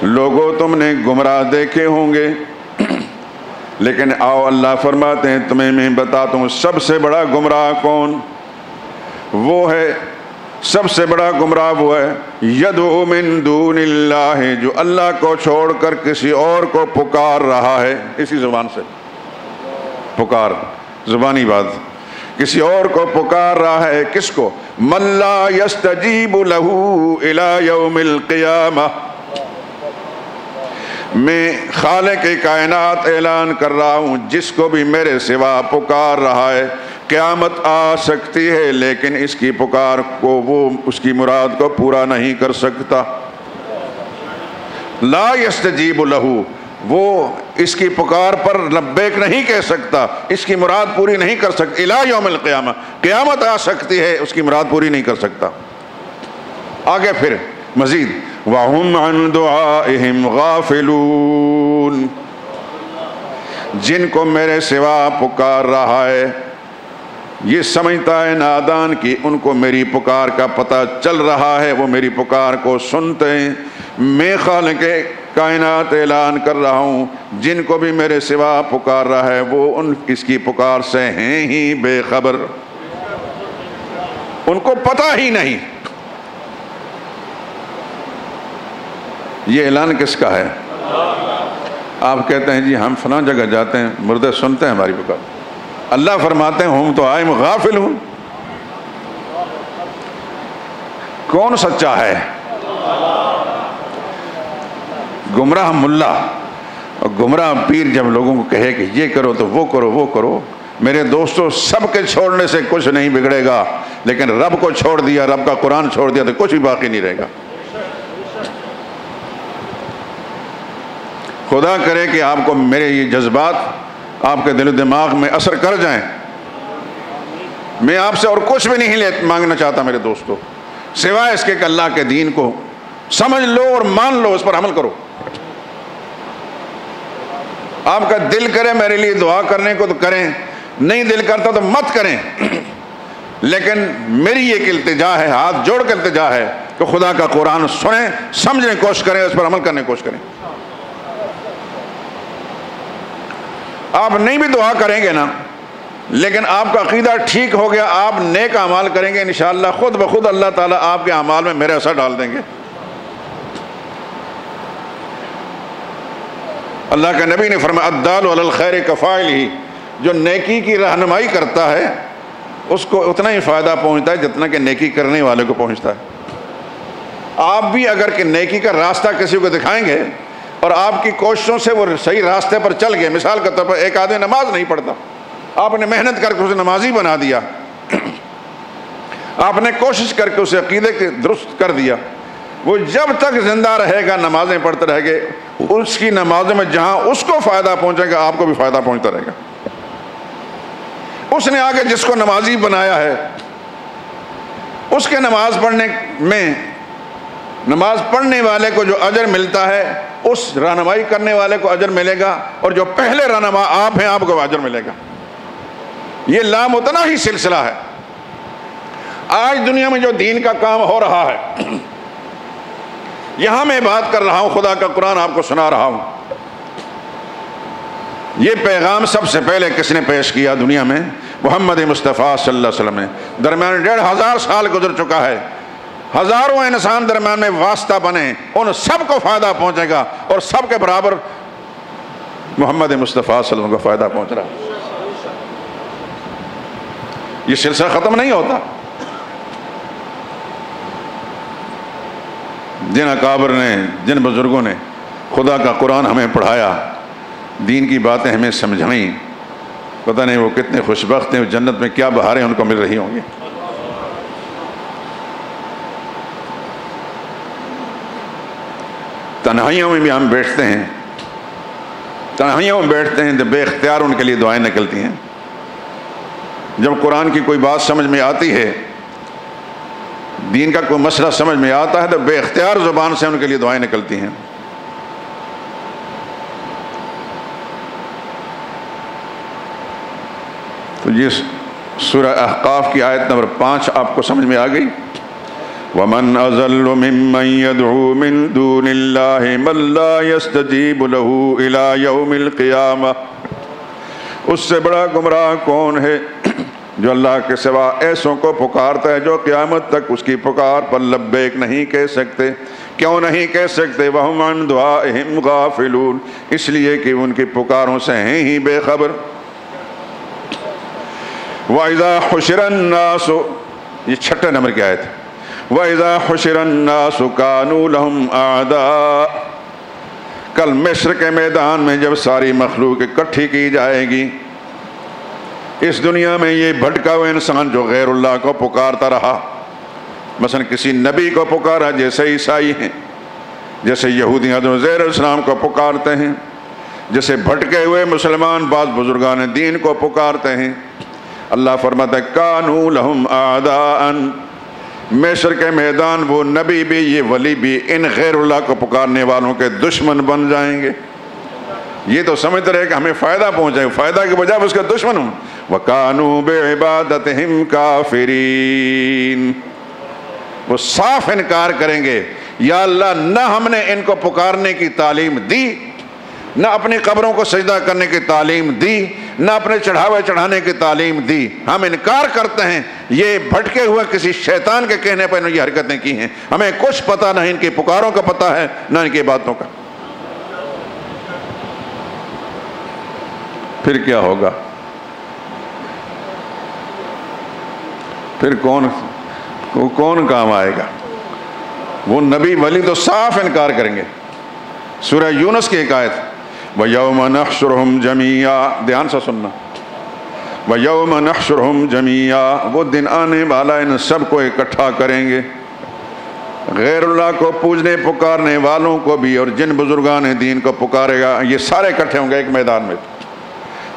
لوگو تم نے گمراہ دیکھے ہوں گے، لیکن آؤ اللہ فرماتے ہیں تمہیں میں بتاتا ہوں سب سے بڑا گمراہ کون؟ وہ ہے، سب سے بڑا گمراہ وہ ہے یدعو من دون اللہ، جو اللہ کو چھوڑ کر کسی اور کو پکار رہا ہے۔ اسی زبان سے پکار، زبانی بات، کسی اور کو پکار رہا ہے۔ کس کو؟ من لا یستجیب لہ الی یوم القیامہ، میں خالق کائنات اعلان کر رہا ہوں جس کو بھی میرے سوا پکار رہا ہے قیامت آ سکتی ہے، لیکن اس کی پکار کو وہ اس کی مراد کو پورا نہیں کر سکتا۔ لا یستجیب لہ، وہ اس کی پکار پر لبیک نہیں کہہ سکتا، اس کی مراد پوری نہیں کر سکتا۔ الی یوم القیامہ، قیامت آ سکتی ہے، اس کی مراد پوری نہیں کر سکتا۔ آگے پھر مزید وَهُمْ عَنْ دُعَائِهِمْ غَافِلُونَ، جن کو میرے سوا پکار رہا ہے یہ سمجھتا ہے نادان کہ ان کو میری پکار کا پتہ چل رہا ہے، وہ میری پکار کو سنتے ہیں۔ میں خالق کائنات اعلان کر رہا ہوں جن کو بھی میرے سوا پکار رہا ہے وہ اس کی پکار سے ہیں ہی بے خبر، ان کو پتہ ہی نہیں۔ یہ اعلان کس کا ہے؟ آپ کہتے ہیں جی ہم فلاں جگہ جاتے ہیں، مردے سنتے ہیں ہماری پکار۔ اللہ فرماتے ہیں ہم تو آئم غافل ہوں۔ کون سچا ہے؟ گمراہ ملا اور گمراہ پیر جب لوگوں کو کہے کہ یہ کرو تو وہ کرو وہ کرو، میرے دوستو سب کے چھوڑنے سے کچھ نہیں بگڑے گا، لیکن رب کو چھوڑ دیا، رب کا قرآن چھوڑ دیا تو کچھ بھی باقی نہیں رہے گا۔ خدا کرے کہ آپ کو میرے یہ جذبات آپ کے دل و دماغ میں اثر کر جائیں میں آپ سے اور کچھ بھی نہیں مانگنا چاہتا میرے دوستو، سوائے اس کے کہ اللہ کے دین کو سمجھ لو اور مان لو، اس پر عمل کرو۔ آپ کا دل کرے میرے لیے دعا کرنے کو تو کریں، نہیں دل کرتا تو مت کریں، لیکن میری ایک التجا ہے، ہاتھ جوڑ کر التجا ہے کہ خدا کا قرآن سنیں، سمجھنے کی کوشش کریں، اس پر عمل کرنے کی کوشش کریں۔ آپ نہیں بھی دعا کریں گے نا، لیکن آپ کا عقیدہ ٹھیک ہو گیا، آپ نیک اعمال کریں گے، انشاءاللہ خود بخود اللہ تعالیٰ آپ کے اعمال میں میرے اثر ڈال دیں گے۔ اللہ کے نبی نے فرمایا الدال علی الخیر کفاعلہ، جو نیکی کی رہنمائی کرتا ہے اس کو اتنا ہی فائدہ پہنچتا ہے جتنا کہ نیکی کرنے والے کو پہنچتا ہے۔ آپ بھی اگر کہ نیکی کا راستہ کسی کو دکھائیں گے اور آپ کی کوششوں سے وہ صحیح راستے پر چل گئے، مثال کے طور پر ایک آدمی نماز نہیں پڑھتا، آپ نے محنت کر کے اسے نمازی بنا دیا، آپ نے کوشش کر کے اسے عقیدے کے درست کر دیا، وہ جب تک زندہ رہے گا نمازیں پڑھتے رہے گے، اس کی نمازوں میں جہاں اس کو فائدہ پہنچے گا آپ کو بھی فائدہ پہنچتا رہے گا۔ اس نے آگے جس کو نمازی بنایا ہے اس کے نماز پڑھنے میں، نماز پڑھنے والے کو جو اجر ملتا ہے اس رہنمائی کرنے والے کو اجر ملے گا، اور جو پہلے رہنما آپ ہیں آپ کو اجر ملے گا۔ یہ لامتناہی سلسلہ ہے۔ آج دنیا میں جو دین کا کام ہو رہا ہے، یہاں میں بات کر رہا ہوں، خدا کا قرآن آپ کو سنا رہا ہوں، یہ پیغام سب سے پہلے کس نے پیش کیا دنیا میں؟ محمد مصطفیٰ صلی اللہ علیہ وسلم نے۔ درمیان 1500 سال گزر چکا ہے، ہزاروں انسان درمیان میں واسطہ بنے، ان سب کو فائدہ پہنچے گا، اور سب کے برابر محمد مصطفیٰ صلی اللہ علیہ وسلم کو فائدہ پہنچ رہا ہے۔ یہ سلسلہ ختم نہیں ہوتا۔ جن اکابر نے، جن بزرگوں نے خدا کا قرآن ہمیں پڑھایا، دین کی باتیں ہمیں سمجھائیں، پتہ نہیں وہ کتنے خوش بخت ہیں، جنت میں کیا بہاریں ان کو مل رہی ہوں گی۔ تنہائیوں میں بھی ہم بیٹھتے ہیں، تنہائیوں میں بیٹھتے ہیں تو بے اختیار ان کے لیے دعائیں نکلتی ہیں۔ جب قرآن کی کوئی بات سمجھ میں آتی ہے، دین کا کوئی مسئلہ سمجھ میں آتا ہے، تو بے اختیار زبان سے ان کے لیے دعائیں نکلتی ہیں۔ تو یہ سورہ احقاف کی آیت نمبر 5 آپ کو سمجھ میں آ گئی۔ وَمَنْ أَضَلُّ مِمَّنْ يَدْعُو مِن دُونِ اللَّهِ مَن لَّا يَسْتَجِيبُ لَهُ إِلَىٰ يَوْمِ الْقِيَامَةِ، اس سے بڑا گمراہ کون ہے جو اللہ کے سوا ایسوں کو پکارتا ہے جو قیامت تک اس کی پکار پر لبیک نہیں کہہ سکتے۔ کیوں نہیں کہہ سکتے؟ وَهُمْ عَنْ دُعَائِهِمْ غَافِلُونَ، اس لیے کہ ان کی پکاروں سے ہیں ہی بے خبر۔ وَإِذَا حُشِرَ النَّاسُ، یہ 6 نمبر کی آیت ہے، وَإِذَا حُشِرَ النَّاسُ كَانُوا لَهُمْ أَعْدَاءَ، کل مشر کے میدان میں جب ساری مخلوق اکٹھی کی جائے گی، اس دنیا میں یہ بھٹکا ہوا انسان جو غیر اللہ کو پکارتا رہا، مثلا کسی نبی کو پکارا، جیسے عیسائی ہیں، جیسے یہودی حضرت عزیر علیہ السلام کو پکارتے ہیں، جیسے بھٹکے ہوئے مسلمان بعض بزرگان دین کو پکارتے ہیں، اللہ فرماتا ہے کانوا لہم اعداء، محشر کے میدان وہ نبی بھی یہ ولی بھی ان غیر اللہ کو پکارنے والوں کے دشمن بن جائیں گے۔ یہ تو سمجھتے رہے کہ ہمیں فائدہ پہنچے، فائدہ کے بجائے اس کے دشمن ہوں۔ وَكَانُوا بِعِبَادَتِهِمْ كَافِرِينَ، وہ صاف انکار کریں گے، یا اللہ نہ ہم نے ان کو پکارنے کی تعلیم دی، نہ اپنی قبروں کو سجدہ کرنے کی تعلیم دی، نہ اپنے چڑھاوے چڑھانے کی تعلیم دی، ہم انکار کرتے ہیں، یہ بھٹکے ہوئے کسی شیطان کے کہنے پر انہوں نے یہ حرکتیں کی ہیں، ہمیں کچھ پتہ نہ ان کی پکاروں کا پتہ ہے نہ ان کی باتوں کا۔ پھر کیا ہوگا؟ پھر کون کام آئے گا؟ وہ نبی ولی تو صاف انکار کریں گے۔ سورہ یونس کی ایک آیت، وَيَوْمَ نَحْشُرُهُمْ جَمِيعًا، دھیان سے سننا، وَيَوْمَ نَحْشُرُهُمْ جَمِيعًا، وہ دن آنے والا ان سب کو اکٹھا کریں گے، غیر اللہ کو پوجنے پکارنے والوں کو بھی اور جن بزرگان دین کو پکارے گا، یہ سارے اکٹھے ہوں گے ایک میدان میں۔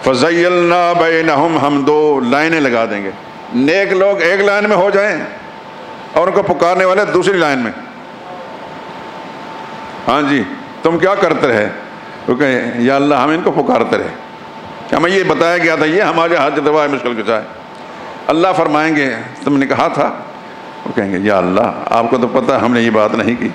فَزَيَّلْنَا بَيْنَهُمْ، ہم 2 لائنیں لگا دیں گے، نیک لوگ ایک لائن میں ہو جائیں اور ان کو پکارنے والے دوسری لائن میں. ہاں جی تم کیا کرتے رہے؟ وہ کہیں یا اللہ ہم ان کو پکارتے رہے، ہمیں یہ بتایا گیا تھا یہ ہمارے حاجت روا ہے مشکل کشا ہے. اللہ فرمائیں گے تم نے کہا تھا؟ وہ کہیں گے یا اللہ آپ کو تو پتہ ہم نے یہ بات نہیں کی.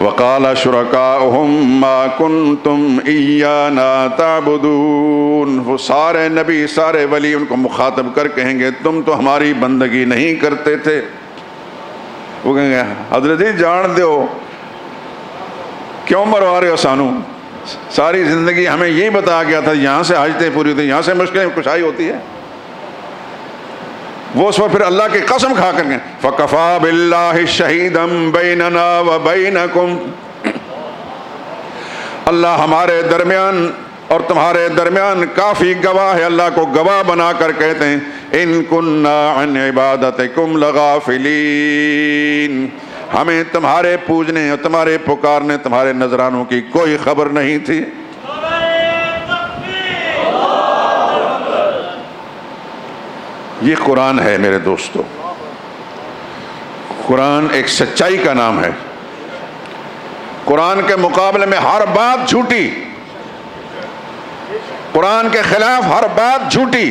وقال شرکاؤہم ما کنتم ایانا تعبدون. وہ سارے نبی سارے ولی ان کو مخاطب کر کہیں گے تم تو ہماری بندگی نہیں کرتے تھے. وہ کہیں گے حضرت جی جان دو کیوں مروا رہے ہو سانو، ساری زندگی ہمیں یہی بتایا گیا تھا یہاں سے حاجتیں پوری ہوتی ہیں، یہاں سے مشکلیں کشائی ہوتی ہے. وہ اس وقت پھر اللہ کی قسم کھا کر گئے فَكَفَى بِاللَّهِ شَهِيدًا بَيْنَنَا وَبَيْنَكُمْ. اللہ ہمارے درمیان اور تمہارے درمیان کافی گواہ ہے. اللہ کو گواہ بنا کر کہتے ہیں اِن كُنَّا عَنْ عِبَادَتِكُمْ لَغَافِلِينَ. ہمیں تمہارے پوجنے اور تمہارے پکارنے تمہارے نذرانوں کی کوئی خبر نہیں تھی. یہ قرآن ہے میرے دوستو. قرآن ایک سچائی کا نام ہے. قرآن کے مقابلے میں ہر بات جھوٹی، قرآن کے خلاف ہر بات جھوٹی،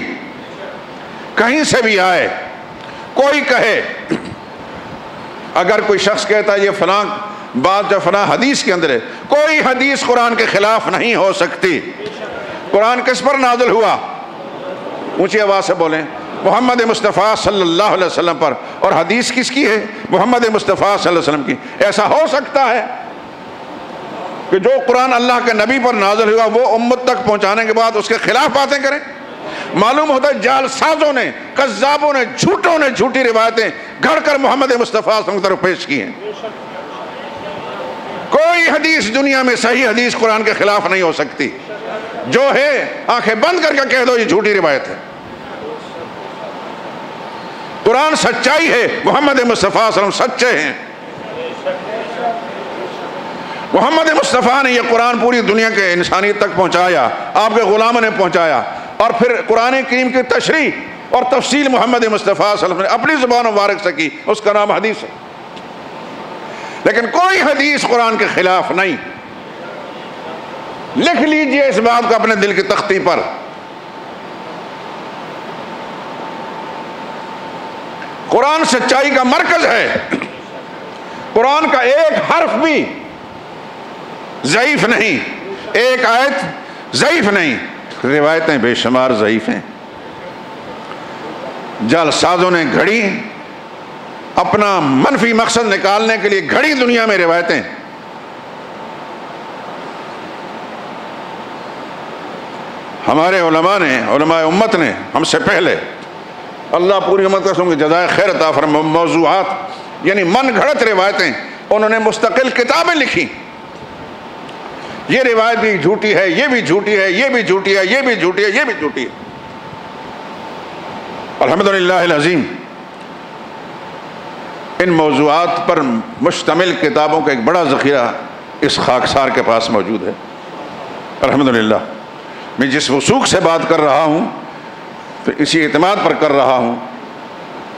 کہیں سے بھی آئے کوئی کہے. اگر کوئی شخص کہتا ہے یہ فلاں بات جو فلاں حدیث کے اندر ہے، کوئی حدیث قرآن کے خلاف نہیں ہو سکتی. قرآن کس پر نازل ہوا؟ اونچی آواز سے بولیں. محمد مصطفیٰ صلی اللہ علیہ وسلم پر. اور حدیث کس کی ہے؟ محمد مصطفیٰ صلی اللہ علیہ وسلم کی. ایسا ہو سکتا ہے کہ جو قرآن اللہ کے نبی پر نازل ہوا وہ امت تک پہنچانے کے بعد اس کے خلاف باتیں کریں؟ معلوم ہوتا ہے جعل سازوں نے، کذابوں نے، جھوٹوں نے جھوٹی روایتیں گھڑ کر محمد مصطفیٰ صلی اللہ علیہ وسلم کی طرف پیش کی ہیں. کوئی حدیث دنیا میں صحیح حدیث قرآن کے خلاف نہیں ہو سکتی. جو ہے آنکھیں بند کر کے کہہ دو یہ جھوٹی روایت ہے. قرآن سچائی ہے، محمد مصطفیٰ صلی اللہ علیہ وسلم سچے ہیں. محمد مصطفیٰ نے یہ قرآن پوری دنیا کے انسانیت تک پہنچایا، آپ کے غلاموں نے پہنچایا. اور پھر قرآن کریم کی تشریح اور تفصیل محمد مصطفیٰ صلی اللہ علیہ وسلم نے اپنی زبان مبارک سے کی، اس کا نام حدیث ہے. لیکن کوئی حدیث قرآن کے خلاف نہیں. لکھ لیجئے اس بات کو اپنے دل کی تختی پر. قرآن سچائی کا مرکز ہے. قرآن کا ایک حرف بھی ضعیف نہیں، ایک آیت ضعیف نہیں. روایتیں بے شمار ضعیف ہیں. جعل سازوں نے گھڑی، اپنا منفی مقصد نکالنے کے لیے گھڑی دنیا میں روایتیں. ہمارے علماء نے، علماء امت نے ہم سے پہلے، اللہ پوری امت کا سن کے جزائے خیر عطا فرمائے، موضوعات یعنی من گھڑت روایتیں انہوں نے مستقل کتابیں لکھی. یہ روایت بھی جھوٹی ہے، یہ بھی جھوٹی ہے، یہ بھی جھوٹی ہے، یہ بھی جھوٹی ہے، یہ بھی جھوٹی ہے. الحمدللہ العظیم ان موضوعات پر مشتمل کتابوں کا ایک بڑا ذخیرہ اس خاکسار کے پاس موجود ہے. الحمدللہ میں جس وثوق سے بات کر رہا ہوں تو اسی اعتماد پر کر رہا ہوں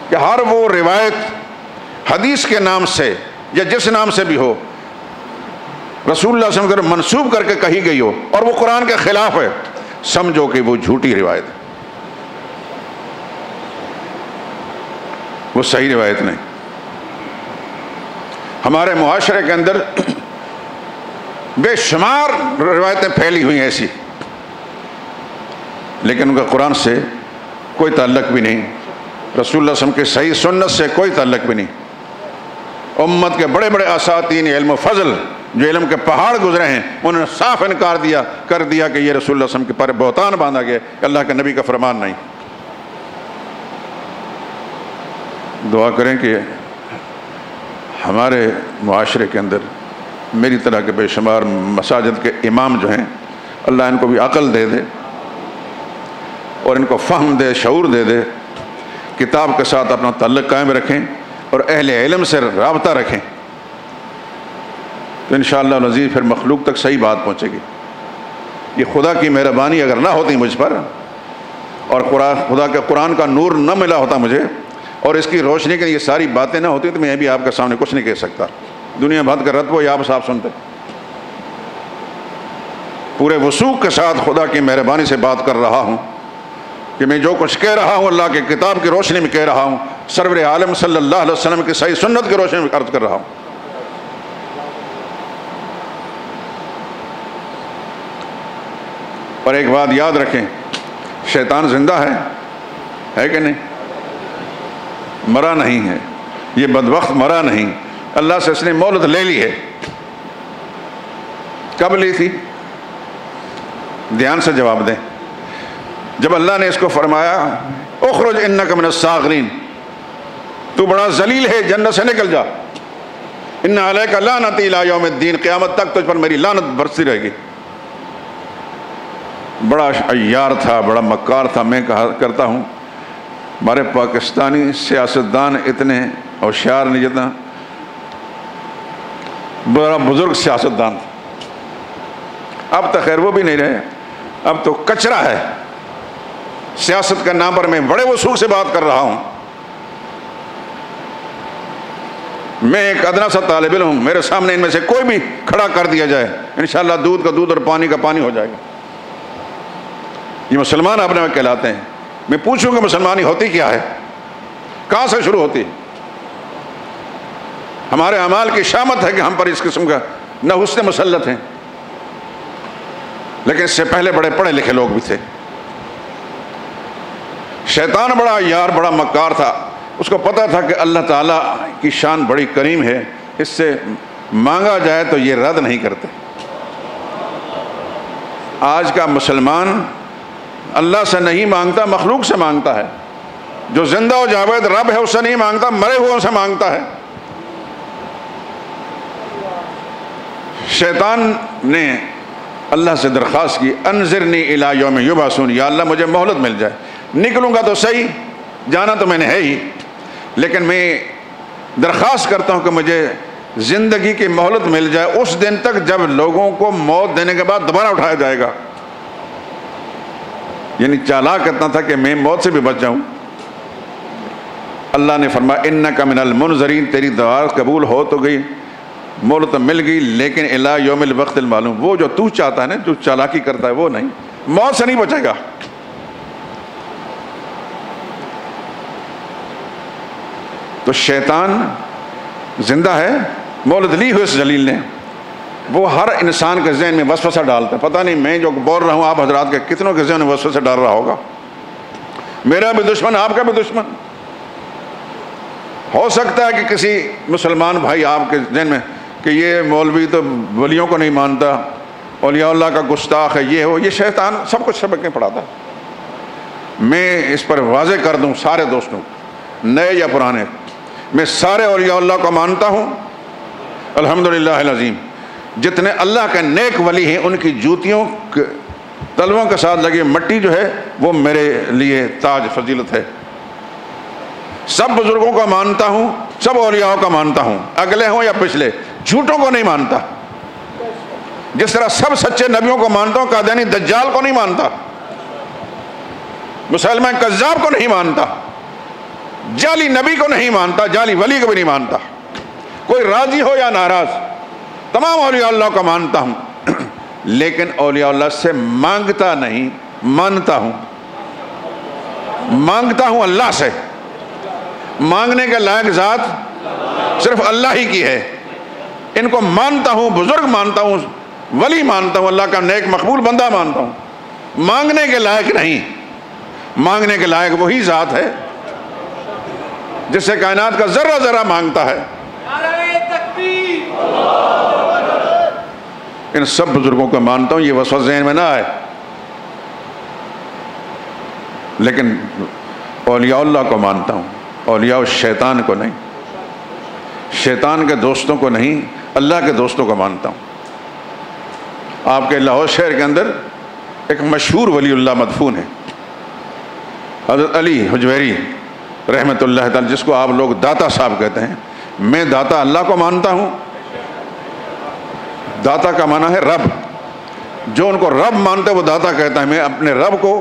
کہ ہر وہ روایت حدیث کے نام سے یا جس نام سے بھی ہو رسول اللہ صلی اللہ علیہ وسلم منسوب کر کے کہی گئی ہو اور وہ قرآن کے خلاف ہے، سمجھو کہ وہ جھوٹی روایت ہے، وہ صحیح روایت نہیں. ہمارے معاشرے کے اندر بے شمار روایتیں پھیلی ہوئی ہیں ایسی، لیکن ان کا قرآن سے کوئی تعلق بھی نہیں، رسول اللہ صلی اللہ علیہ وسلم کی صحیح سنت سے کوئی تعلق بھی نہیں. امت کے بڑے بڑے اساتین علم و فضل جو علم کے پہاڑ گزرے ہیں انہوں نے صاف انکار کر دیا کہ یہ رسول اللہ صلی اللہ علیہ وسلم کے پر بہتان باندھا گیا، اللہ کے نبی کا فرمان نہیں. دعا کریں کہ ہمارے معاشرے کے اندر میری طرح کے بے شمار مساجد کے امام جو ہیں اللہ ان کو بھی عقل دے دے اور ان کو فہم دے، شعور دے دے، کتاب کے ساتھ اپنا تعلق قائم رکھیں اور اہل علم سے رابطہ رکھیں تو انشاءاللہ العزیز پھر مخلوق تک صحیح بات پہنچے گی. یہ خدا کی مہربانی اگر نہ ہوتی مجھ پر اور خدا کے قرآن کا نور نہ ملا ہوتا مجھے اور اس کی روشنی کے یہ ساری باتیں نہ ہوتی تو میں بھی آپ کے سامنے کچھ نہیں کہہ سکتا. دنیا بھر کا رتبہ آپ صاحب سنتے. پورے وثوق کے ساتھ خدا کی مہربانی سے بات کر رہا ہوں کہ میں جو کچھ کہہ رہا ہوں اللہ کی کتاب کی روشنی میں کہہ رہا ہوں, سرور عالم صلی اللہ علیہ وسلم کی صحیح سنت کی روشنی میں عرض کر رہا ہوں. اور ایک بات یاد رکھیں, شیطان زندہ ہے کہ نہیں؟ مرا نہیں ہے. یہ بدبخت مرا نہیں, اللہ سے اس نے مہلت لے لی ہے. کب لی تھی؟ دھیان سے جواب دیں. جب اللہ نے اس کو فرمایا اخرج انک من الصاغرین, تو بڑا ذلیل ہے, جنت سے نکل جا, ان علیک لعنتی الی یوم الدین, قیامت تک تجھ پر میری لعنت برستی رہے گی. بڑا عیار تھا, بڑا مکار تھا. میں کہا کرتا ہوں ہمارے پاکستانی سیاستدان اتنے ہوشیار نہیں, جتنا بڑا بزرگ سیاستدان تھا. اب تو خیر وہ بھی نہیں رہے, اب تو کچرا ہے. سیاست کے نام پر میں بڑے وثوق سے بات کر رہا ہوں. میں ایک ادنا سا طالب علم ہوں, میرے سامنے ان میں سے کوئی بھی کھڑا کر دیا جائے انشاءاللہ دودھ کا دودھ اور پانی کا پانی ہو جائے گا. یہ مسلمان اپنے میں کہلاتے ہیں. میں پوچھوں کہ مسلمانی ہوتی کیا ہے, کہاں سے شروع ہوتی ہے؟ ہمارے اعمال کی شامت ہے کہ ہم پر اس قسم کا نہ حسن مسلط ہیں, لیکن اس سے پہلے بڑے پڑھے لکھے لوگ بھی تھے. شیطان بڑا یار, بڑا مکار تھا. اس کو پتہ تھا کہ اللہ تعالیٰ کی شان بڑی کریم ہے, اس سے مانگا جائے تو یہ رد نہیں کرتے. آج کا مسلمان اللہ سے نہیں مانگتا, مخلوق سے مانگتا ہے. جو زندہ و جاوید رب ہے اس سے نہیں مانگتا, مرے ہوئے سے مانگتا ہے. شیطان نے اللہ سے درخواست کی انظرنی الی یوم یبعثون, یا اللہ مجھے مہلت مل جائے, نکلوں گا تو صحیح, جانا تو میں نے ہے ہی, لیکن میں درخواست کرتا ہوں کہ مجھے زندگی کی مہلت مل جائے اس دن تک جب لوگوں کو موت دینے کے بعد دوبارہ اٹھایا جائے گا. یعنی چالاک اتنا تھا کہ میں موت سے بھی بچ جاؤں. اللہ نے فرمایا انک من المنظرین, تیری دعا قبول ہو تو گئی, مہلت مل گئی, لیکن الی یوم الوقت المعلوم, وہ جو تو چاہتا ہے نا, جو چالاکی کرتا ہے وہ نہیں, موت سے نہیں بچے گا. تو شیطان زندہ ہے, مہلت لی ہوئی اس ذلیل نے. وہ ہر انسان کے ذہن میں وسوسہ ڈالتا ہے. پتہ نہیں میں جو بول رہا ہوں آپ حضرات کے کتنوں کے ذہن میں وسوسہ ڈال رہا ہوگا. میرا بھی دشمن, آپ کا بھی دشمن. ہو سکتا ہے کہ کسی مسلمان بھائی آپ کے ذہن میں کہ یہ مولوی تو ولیوں کو نہیں مانتا, اولیاء اللہ کا گستاخ ہے, یہ ہو. یہ شیطان سب کچھ سبق میں پڑھاتا ہے. میں اس پر واضح کر دوں سارے دوستوں, نئے یا پرانے, میں سارے اولیاء اللہ کو مانتا ہوں الحمدللہ العظیم. جتنے اللہ کے نیک ولی ہیں ان کی جوتیوں تلووں کے ساتھ لگی مٹی جو ہے وہ میرے لیے تاج فضیلت ہے. سب بزرگوں کو مانتا ہوں, سب اولیاء کو مانتا ہوں, اگلے ہوں یا پچھلے. جھوٹوں کو نہیں مانتا. جس طرح سب سچے نبیوں کو مانتا ہوں, قادیانی دجال کو نہیں مانتا, مسلمہ کذاب کو نہیں مانتا, جعلی نبی کو نہیں مانتا, جعلی ولی کو بھی نہیں مانتا. کوئی راضی ہو یا ناراض, تمام اولیاء اللہ کو مانتا ہوں, لیکن اولیاء اللہ سے مانگتا نہیں, مانتا ہوں. مانگتا ہوں اللہ سے. مانگنے کے لائق ذات صرف اللہ ہی کی ہے. ان کو مانتا ہوں, بزرگ مانتا ہوں, ولی مانتا ہوں, اللہ کا نیک مقبول بندہ مانتا ہوں. مانگنے کے لائق نہیں. مانگنے کے لائق وہی ذات ہے جس سے کائنات کا ذرہ ذرہ مانگتا ہے. ان سب بزرگوں کو مانتا ہوں, یہ وسوسہ ذہن میں نہ آئے. لیکن اولیاء اللہ کو مانتا ہوں, اولیاء الشیطان کو نہیں, شیطان کے دوستوں کو نہیں, اللہ کے دوستوں کو مانتا ہوں. آپ کے لاہور شہر کے اندر ایک مشہور ولی اللہ مدفون ہے, حضرت علی حجویری رحمۃ اللہ تعالی, جس کو آپ لوگ داتا صاحب کہتے ہیں. میں داتا اللہ کو مانتا ہوں. داتا کا معنی ہے رب. جو ان کو رب مانتا ہے وہ داتا کہتا ہے. میں اپنے رب کو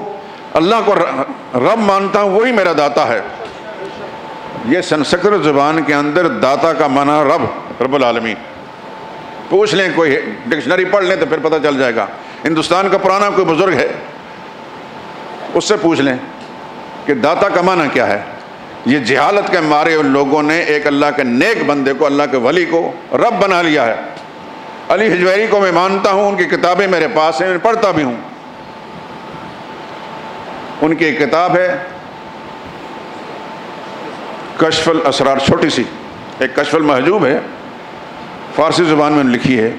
اللہ کو رب مانتا ہوں، وہی میرا داتا ہے۔ یہ سنسکرت زبان کے اندر داتا کا معنی رب العالمین۔ پوچھ لیں، کوئی ڈکشنری پڑھ لیں تو پھر پتہ چل جائے گا۔ ہندوستان کا پرانا کوئی بزرگ ہے، اس سے پوچھ لیں کہ داتا کا معنی کیا ہے۔ یہ جہالت کے مارے ان لوگوں نے ایک اللہ کے نیک بندے کو، اللہ کے ولی کو رب بنا لیا ہے۔ علی حجویری کو میں مانتا ہوں، ان کی کتابیں میرے پاس ہیں، میں پڑھتا بھی ہوں۔ ان کی ایک کتاب ہے کشف الاسرار، چھوٹی سی ایک کشف المحجوب ہے، فارسی زبان میں لکھی ہے۔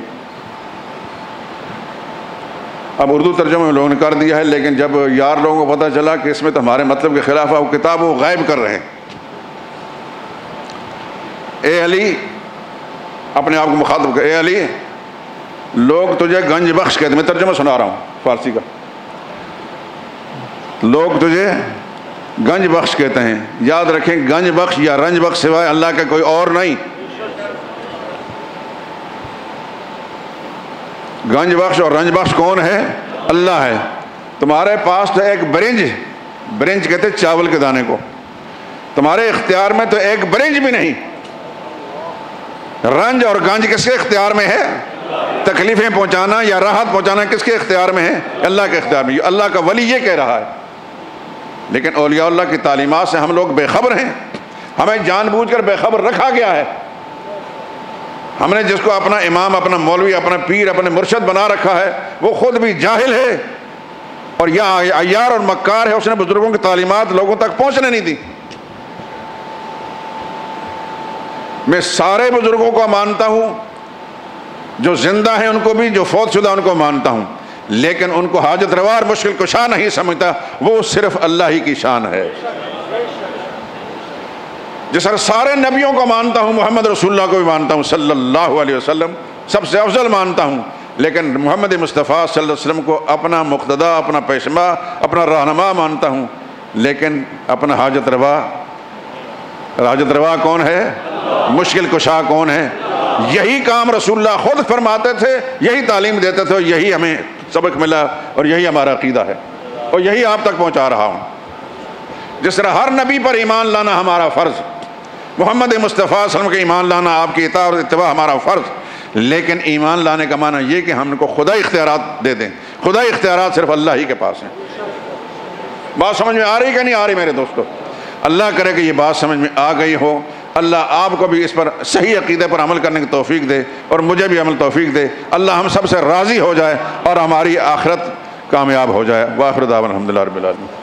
اب اردو ترجمہ میں لوگوں نے کر دیا ہے، لیکن جب یار لوگوں کو پتہ چلا کہ اس میں تو ہمارے مطلب کے خلاف ہے، وہ کتاب وہ غائب کر رہے ہیں۔ اے علی، اپنے آپ کو مخاطب کر، اے علی، لوگ تجھے گنج بخش کہتے ہیں۔ میں ترجمہ سنا رہا ہوں فارسی کا۔ لوگ تجھے گنج بخش کہتے ہیں، یاد رکھیں گنج بخش یا رنج بخش سوائے اللہ کا کوئی اور نہیں۔ گنج بخش اور رنج بخش کون ہے؟ اللہ ہے۔ تمہارے پاس تو ایک برنج کہتے ہیں چاول کے دانے کو، تمہارے اختیار میں تو ایک برنج بھی نہیں۔ رنج اور گنج کس کے اختیار میں ہے؟ تکلیفیں پہنچانا یا راحت پہنچانا کس کے اختیار میں ہے؟ اللہ کے اختیار میں۔ اللہ کا ولی یہ کہہ رہا ہے، لیکن اولیاء اللہ کی تعلیمات سے ہم لوگ بے خبر ہیں، ہمیں جان بوجھ کر بے خبر رکھا گیا ہے۔ ہم نے جس کو اپنا امام، اپنا مولوی، اپنا پیر، اپنا مرشد بنا رکھا ہے، وہ خود بھی جاہل ہے اور یا عیار اور مکار ہے۔ اس نے بزرگوں کی تعلیمات لوگوں تک پہنچنے نہیں دی۔ میں سارے بزرگوں کو مانتا ہوں، جو زندہ ہیں ان کو بھی، جو فوت شدہ ان کو مانتا ہوں، لیکن ان کو حاجت روا اور مشکل کشا نہیں سمجھتا۔ وہ صرف اللہ ہی کی شان ہے۔ جس طرح سارے نبیوں کو مانتا ہوں، محمد رسول اللہ کو بھی مانتا ہوں صلی اللہ علیہ وسلم، سب سے افضل مانتا ہوں، لیکن محمد مصطفیٰ صلی اللہ علیہ وسلم کو اپنا مقتدا، اپنا پیشوا، اپنا رہنما مانتا ہوں، لیکن اپنا حاجت روا کون ہے؟ مشکل کشا کون ہے؟ یہی کام رسول اللہ خود فرماتے تھے، یہی تعلیم دیتے تھے، یہی ہمیں سبق ملا اور یہی ہمارا عقیدہ ہے اور یہی آپ تک پہنچا رہا ہوں۔ جس طرح ہر نبی پر ایمان لانا ہمارا فرض، محمد مصطفیٰ صلی اللہ علیہ وسلم کے ایمان لانا، آپ کی اطاعت اور اتباع ہمارا فرض، لیکن ایمان لانے کا معنی یہ کہ ہم کو خدا اختیارات دے دیں۔ خدا اختیارات صرف اللہ ہی کے پاس ہیں۔ بات سمجھ میں آ رہی کہ نہیں آ رہی میرے دوستو؟ اللہ کرے کہ یہ بات سمجھ میں آ گئی ہو۔ اللہ آپ کو بھی اس پر صحیح عقیدے پر عمل کرنے کی توفیق دے اور مجھے بھی عمل توفیق دے۔ اللہ ہم سب سے راضی ہو جائے اور ہماری آخرت کامیاب ہو جائے۔ وآخر دعوانا الحمدللہ رب العالمین۔